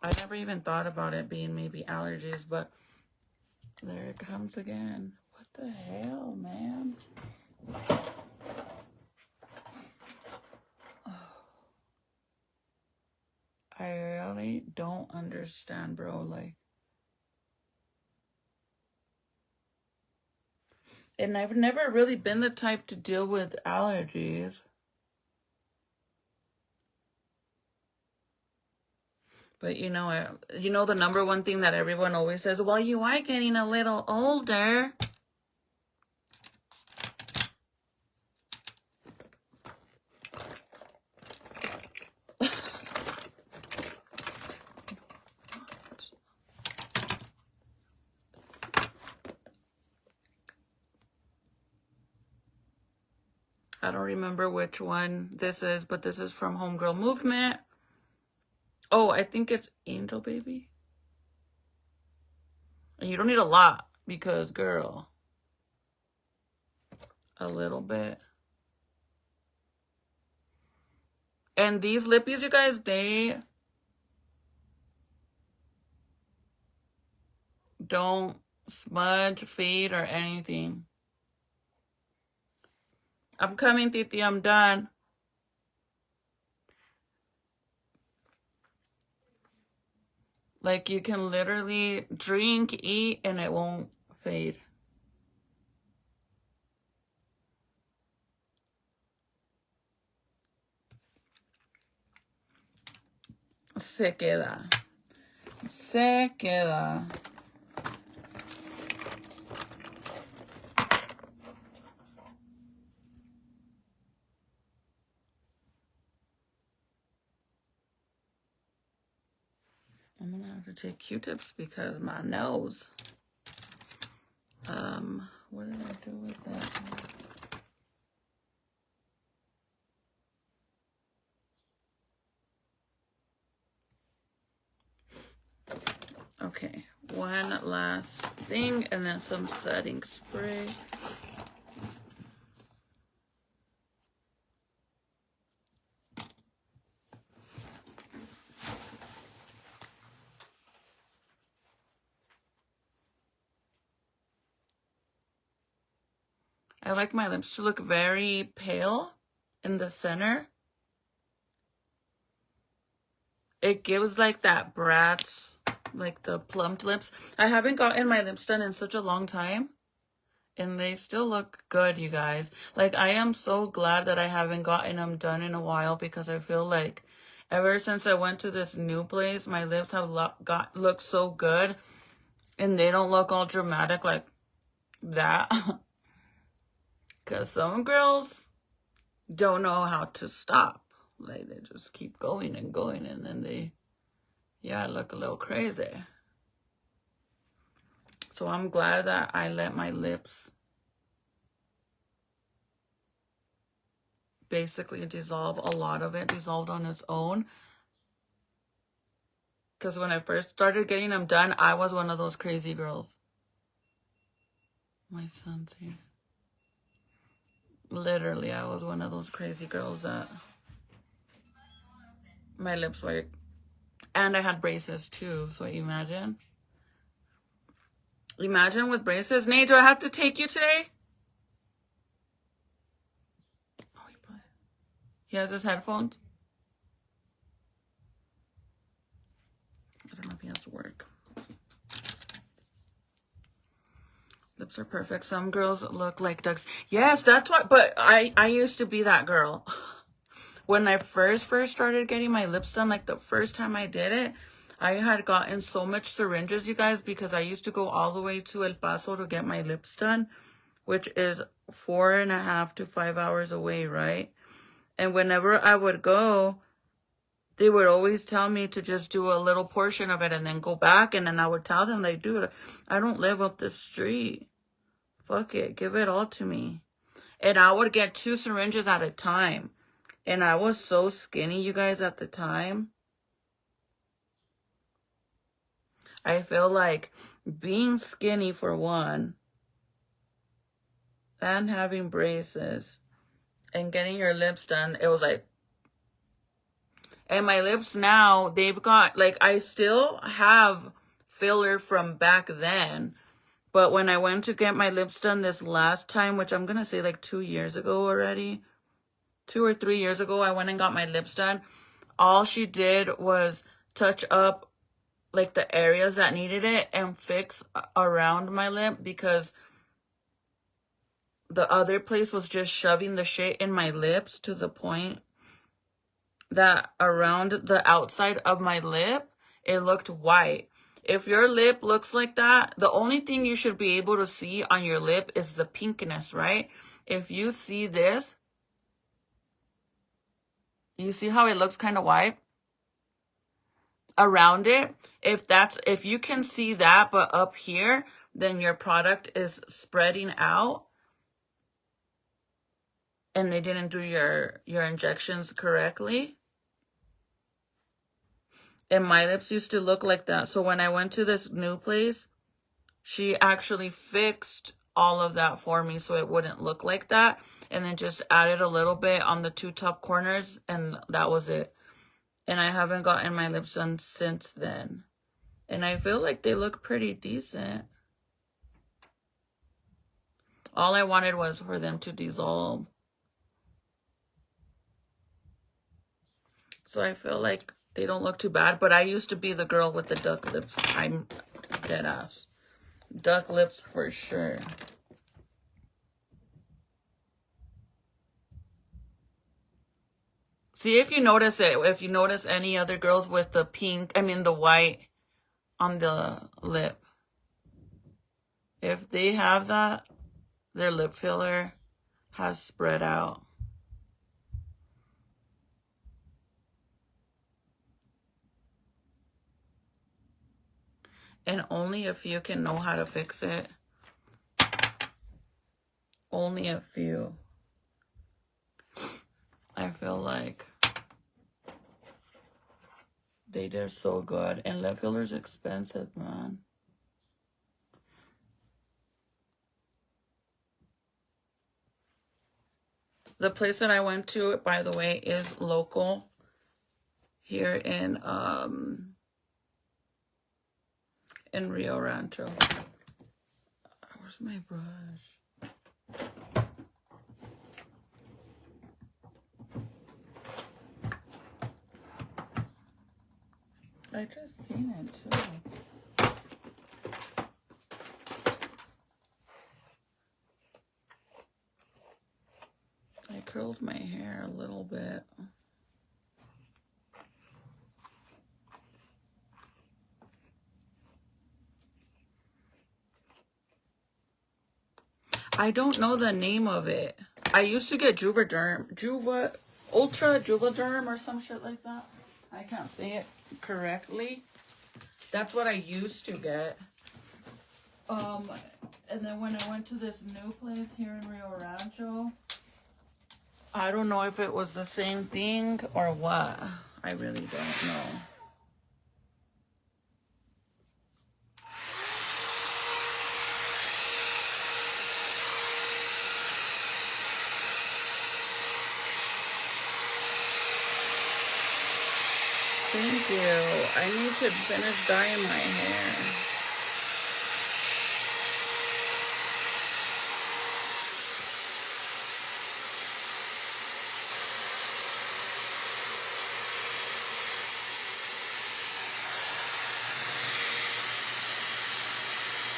I never even thought about it being maybe allergies, but there it comes again. What the hell, man? I really don't understand, bro. Like, and I've never really been the type to deal with allergies. But you know the number one thing that everyone always says, well, you are getting a little older. I don't remember which one this is, but this is from Homegirl Movement. Oh, I think it's Angel Baby. And you don't need a lot because, girl, a little bit. And these lippies, you guys, they don't smudge, fade, or anything. I'm coming, Titi. I'm done. Like, you can literally drink, eat, and it won't fade. Se queda. Se queda. I'm gonna have to take Q-tips because my nose. What did I do with that? Okay, one last thing and then some setting spray. I like my lips to look very pale in the center. It gives like that Bratz, like the plumped lips. I haven't gotten my lips done in such a long time. And they still look good, you guys. Like, I am so glad that I haven't gotten them done in a while because I feel like ever since I went to this new place, my lips have looked so good. And they don't look all dramatic like that. Because some girls don't know how to stop. Like, they just keep going and going. And then they, look a little crazy. So I'm glad that I let my lips basically dissolve. A lot of it dissolved on its own. Because when I first started getting them done, I was one of those crazy girls. My son's here. Literally, I was one of those crazy girls that my lips were... And I had braces too, so imagine. Imagine with braces. Nate, do I have to take you today? Oh, he has his headphones. I don't know if he has to work. Lips are perfect. Some girls look like ducks. Yes, that's what. But I used to be that girl. When I first started getting my lips done, like the first time I did it, I had gotten so much syringes, you guys, because I used to go all the way to El Paso to get my lips done, which is 4.5 to 5 hours away, right? And whenever I would go, they would always tell me to just do a little portion of it and then go back. And then I would tell them, like, dude, I don't live up the street. Fuck it. Give it all to me. And I would get 2 syringes at a time. And I was so skinny, you guys, at the time. I feel like being skinny, for one, and having braces and getting your lips done, it was like, and my lips now, they've got, like, I still have filler from back then, but when I went to get my lips done this last time, which I'm gonna say like 2 years ago already, 2 or 3 years ago, I went and got my lips done. All she did was touch up like the areas that needed it and fix around my lip, because the other place was just shoving the shit in my lips to the point that around the outside of my lip, it looked white. If your lip looks like that, the only thing you should be able to see on your lip is the pinkness, right? If you see this, you see how it looks kind of white around it? If you can see that, but up here, then your product is spreading out and they didn't do your injections correctly. And my lips used to look like that. So when I went to this new place, she actually fixed all of that for me so it wouldn't look like that. And then just added a little bit on the 2 top corners, and that was it. And I haven't gotten my lips done since then. And I feel like they look pretty decent. All I wanted was for them to dissolve. So I feel like they don't look too bad. But I used to be the girl with the duck lips. I'm dead ass. Duck lips for sure. See if you notice it. If you notice any other girls with the pink, the white on the lip. If they have that, their lip filler has spread out. And only a few can know how to fix it. Only a few. I feel like they did so good. And lip filler's expensive, man. The place that I went to, by the way, is local here in Rio Rancho. Where's my brush? I just seen it too. I curled my hair a little bit. I don't know the name of it. I used to get Juvederm or some shit like that. I can't say it correctly. That's what I used to get. And then when I went to this new place here in Rio Rancho, I don't know if it was the same thing or what. I really don't know. Thank you. I need to finish dyeing my hair.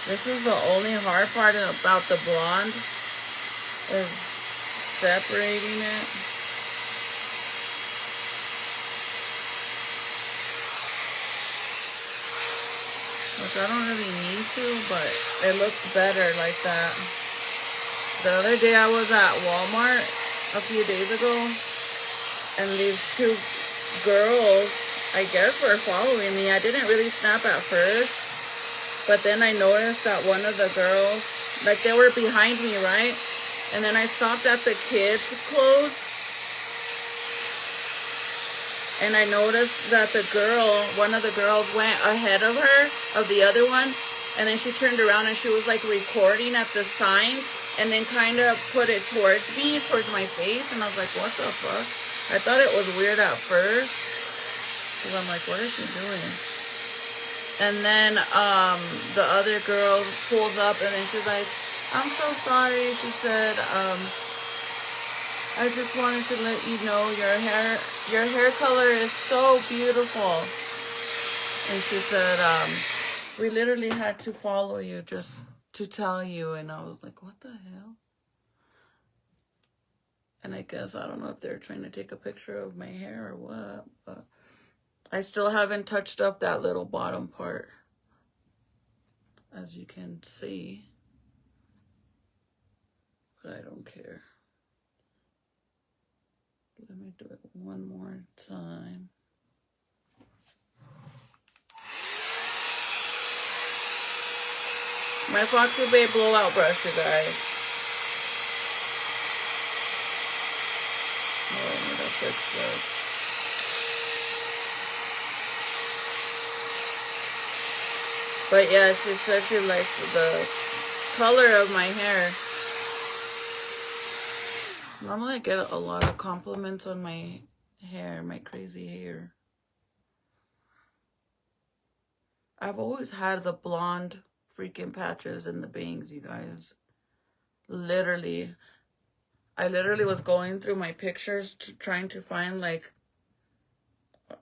This is the only hard part about the blonde, is separating it. Which I don't really need to, but it looks better like that. The other day I was at Walmart a few days ago, And these two girls, I guess, were following me. I didn't really snap at first, but then I noticed that one of the girls, like, they were behind me, right? And then I stopped at the kids' clothes, and I noticed that the girl, one of the girls went ahead of her, of the other one, and then she turned around and she was like recording at the signs and then kind of put it towards me, towards my face, and I was like, what the fuck? I thought it was weird at first, because I'm like, what is she doing? And then the other girl pulls up and then she's like, I'm so sorry. She said, I just wanted to let you know your hair color is so beautiful. And she said, we literally had to follow you just to tell you. And I was like, what the hell? And I guess, I don't know if they're trying to take a picture of my hair or what, but I still haven't touched up that little bottom part, as you can see. But I don't care. Let me do it one more time. My Foxy Bay blowout brush, you guys. Oh, I need to fix this. But yeah, she said she likes the color of my hair. Normally I get a lot of compliments on my hair, my crazy hair. I've always had the blonde freaking patches and the bangs, you guys. Literally. I literally was going through my pictures trying to find like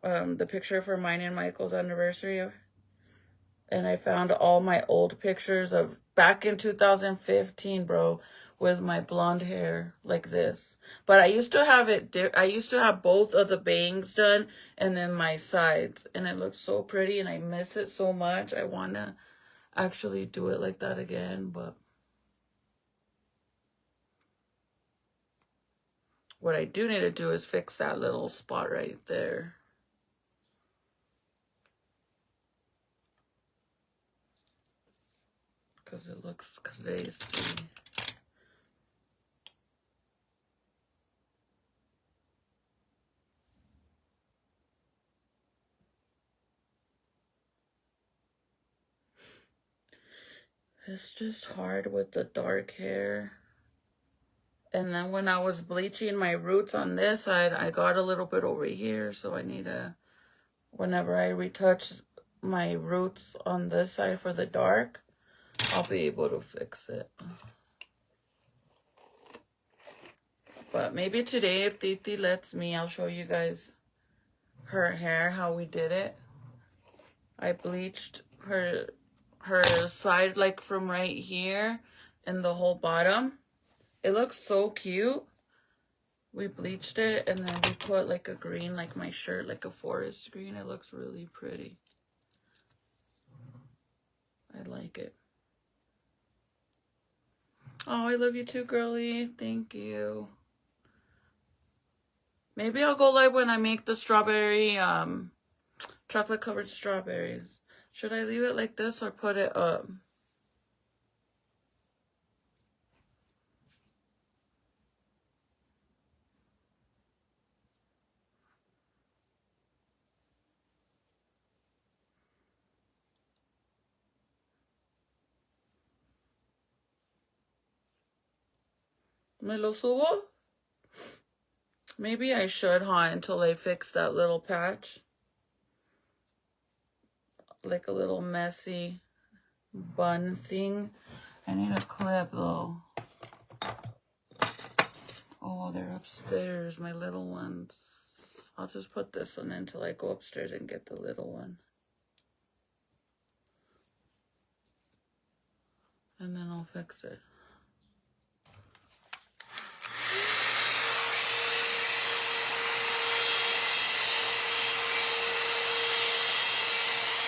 the picture for mine and Michael's anniversary. And I found all my old pictures of back in 2015, bro, with my blonde hair like this. But I used to have I used to have both of the bangs done and then my sides. And it looked so pretty and I miss it so much. I want to actually do it like that again. But what I do need to do is fix that little spot right there. Because it looks crazy. It's just hard with the dark hair. And then when I was bleaching my roots on this side, I got a little bit over here. So I need to, whenever I retouch my roots on this side for the dark, I'll be able to fix it. But maybe today, if Titi lets me, I'll show you guys her hair, how we did it. I bleached her side like from right here and the whole bottom. It looks so cute. We bleached it and then we put like a green, like my shirt, like a forest green. It looks really pretty. I like it. Oh, I love you too, girly. Thank you. Maybe I'll go live when I make the strawberry, chocolate covered strawberries. Should I leave it like this or put it up? ¿Me lo subo? Maybe I should, huh, until I fix that little patch. Like a little messy bun thing. I need a clip, though. Oh, they're upstairs, my little ones. I'll just put this one until I go upstairs and get the little one. And then I'll fix it.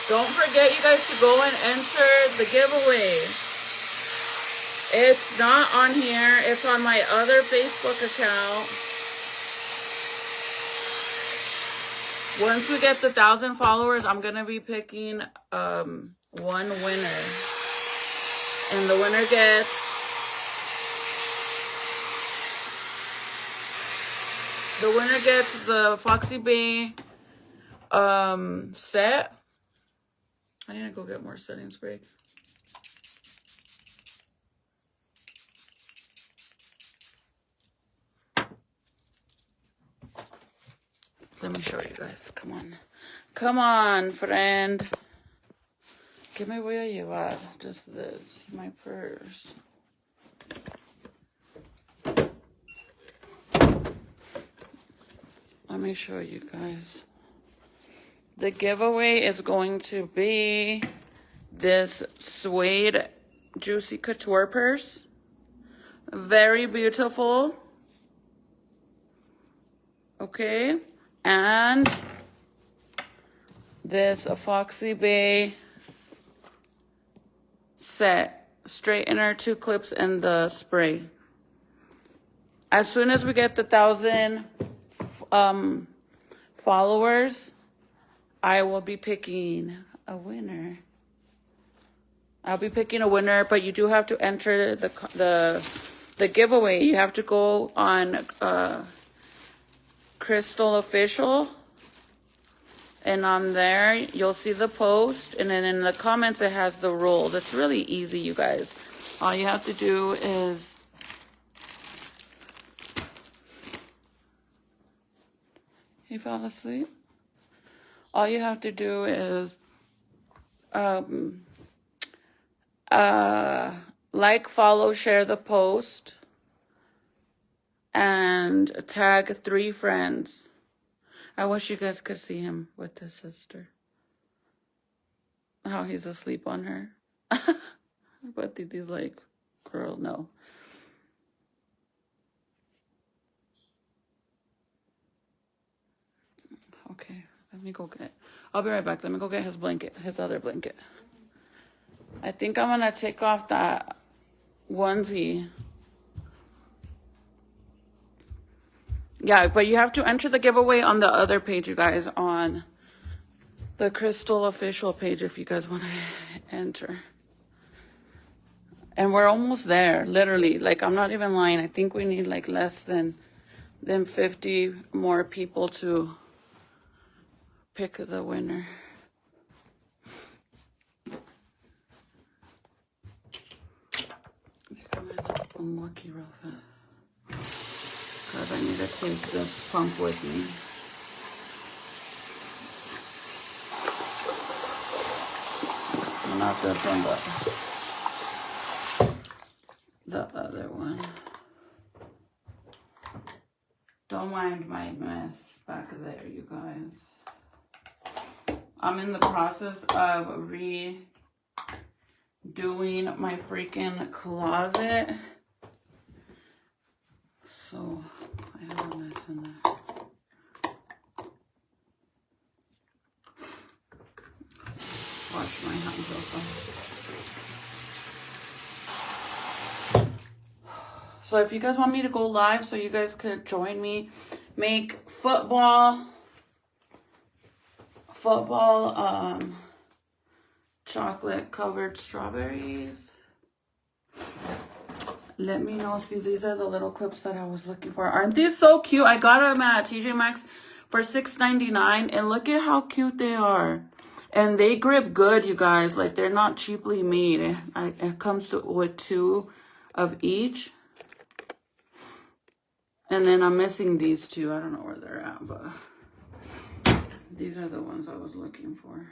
Don't forget, you guys, to go and enter the giveaway. It's not on here. It's on my other Facebook account. Once we get the 1,000 followers, I'm gonna be picking one winner, and the winner gets the Foxy Bay set. I need to go get more setting spray. Let me show you guys. Come on. Come on, friend. ¿Qué me voy a llevar? Just this. My purse. Let me show you guys. The giveaway is going to be this suede juicy couture purse. Very beautiful. Okay. And this Foxy Bay set. Straightener, 2 clips, and the spray. As soon as we get the 1,000 followers, I will be picking a winner. I'll be picking a winner, but you do have to enter the giveaway. You have to go on Crystal Official, and on there you'll see the post, and then in the comments it has the rules. It's really easy, you guys. All you have to do is he fell asleep. All you have to do is like, follow, share the post, and tag 3 friends. I wish you guys could see him with his sister. How he's asleep on her. But Titi's like, girl, no. Okay, let me go get, I'll be right back. Let me go get his blanket, his other blanket. I think I'm gonna take off that onesie. Yeah, but you have to enter the giveaway on the other page, you guys, on the Crystal Official page if you guys want to enter. And we're almost there, literally. Like, I'm not even lying. I think we need like less than 50 more people to pick the winner. I'm lucky real fast. Because I need to take this pump with me. Not this one, but the other one. Don't mind my mess back there, you guys. I'm in the process of redoing my freaking closet. So I have a mess in there. Wash my hands real fast. So if you guys want me to go live so you guys could join me, make football chocolate covered strawberries. Let me know. See, these are the little clips that I was looking for. Aren't these so cute? I got them at TJ Maxx for $6.99, and look at how cute they are. And they grip good, you guys. Like, they're not cheaply made. It comes with 2 of each. And then I'm missing these 2. I don't know where they're at, but these are the ones I was looking for.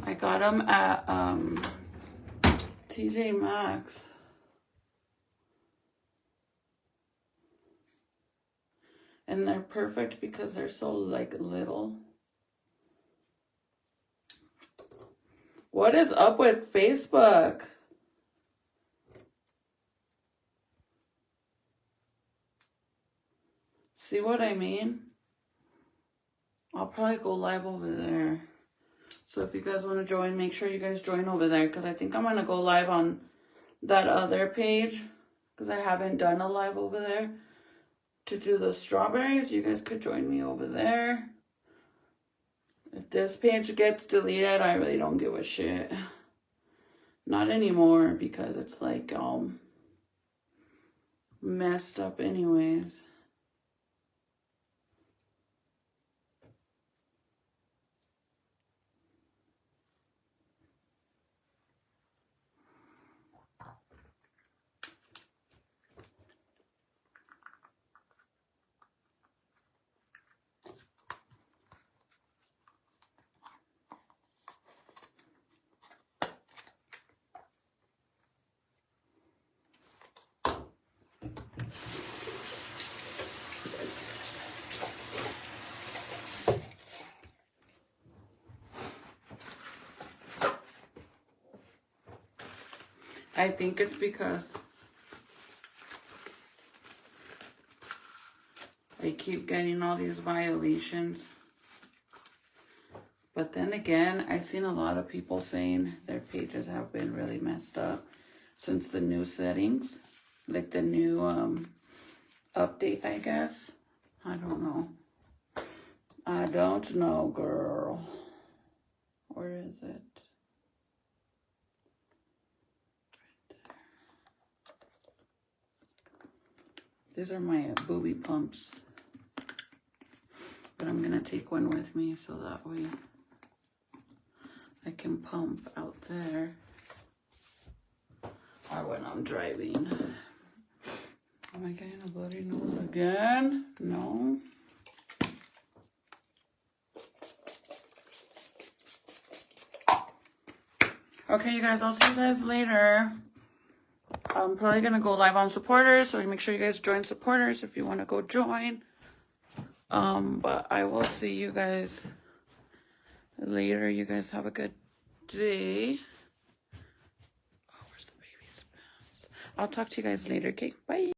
I got them at TJ Maxx. And they're perfect because they're so, like, little. What is up with Facebook? what I mean? I'll probably go live over there. So if you guys want to join, make sure you guys join over there. Because I think I'm going to go live on that other page. Because I haven't done a live over there. To do the strawberries, you guys could join me over there. If this page gets deleted, I really don't give a shit. Not anymore, because it's like messed up anyways. I think it's because I keep getting all these violations. But then again, I've seen a lot of people saying their pages have been really messed up since the new settings. Like the new update, I guess. I don't know. I don't know, girl. Where is it? These are my booby pumps. But I'm going to take one with me so that way I can pump out there. Or when I'm driving. Am I getting a bloody nose again? No. Okay, you guys, I'll see you guys later. I'm probably going to go live on supporters, so make sure you guys join supporters if you want to go join. But I will see you guys later. You guys have a good day. Oh, where's the baby's? I'll talk to you guys later, okay? Bye.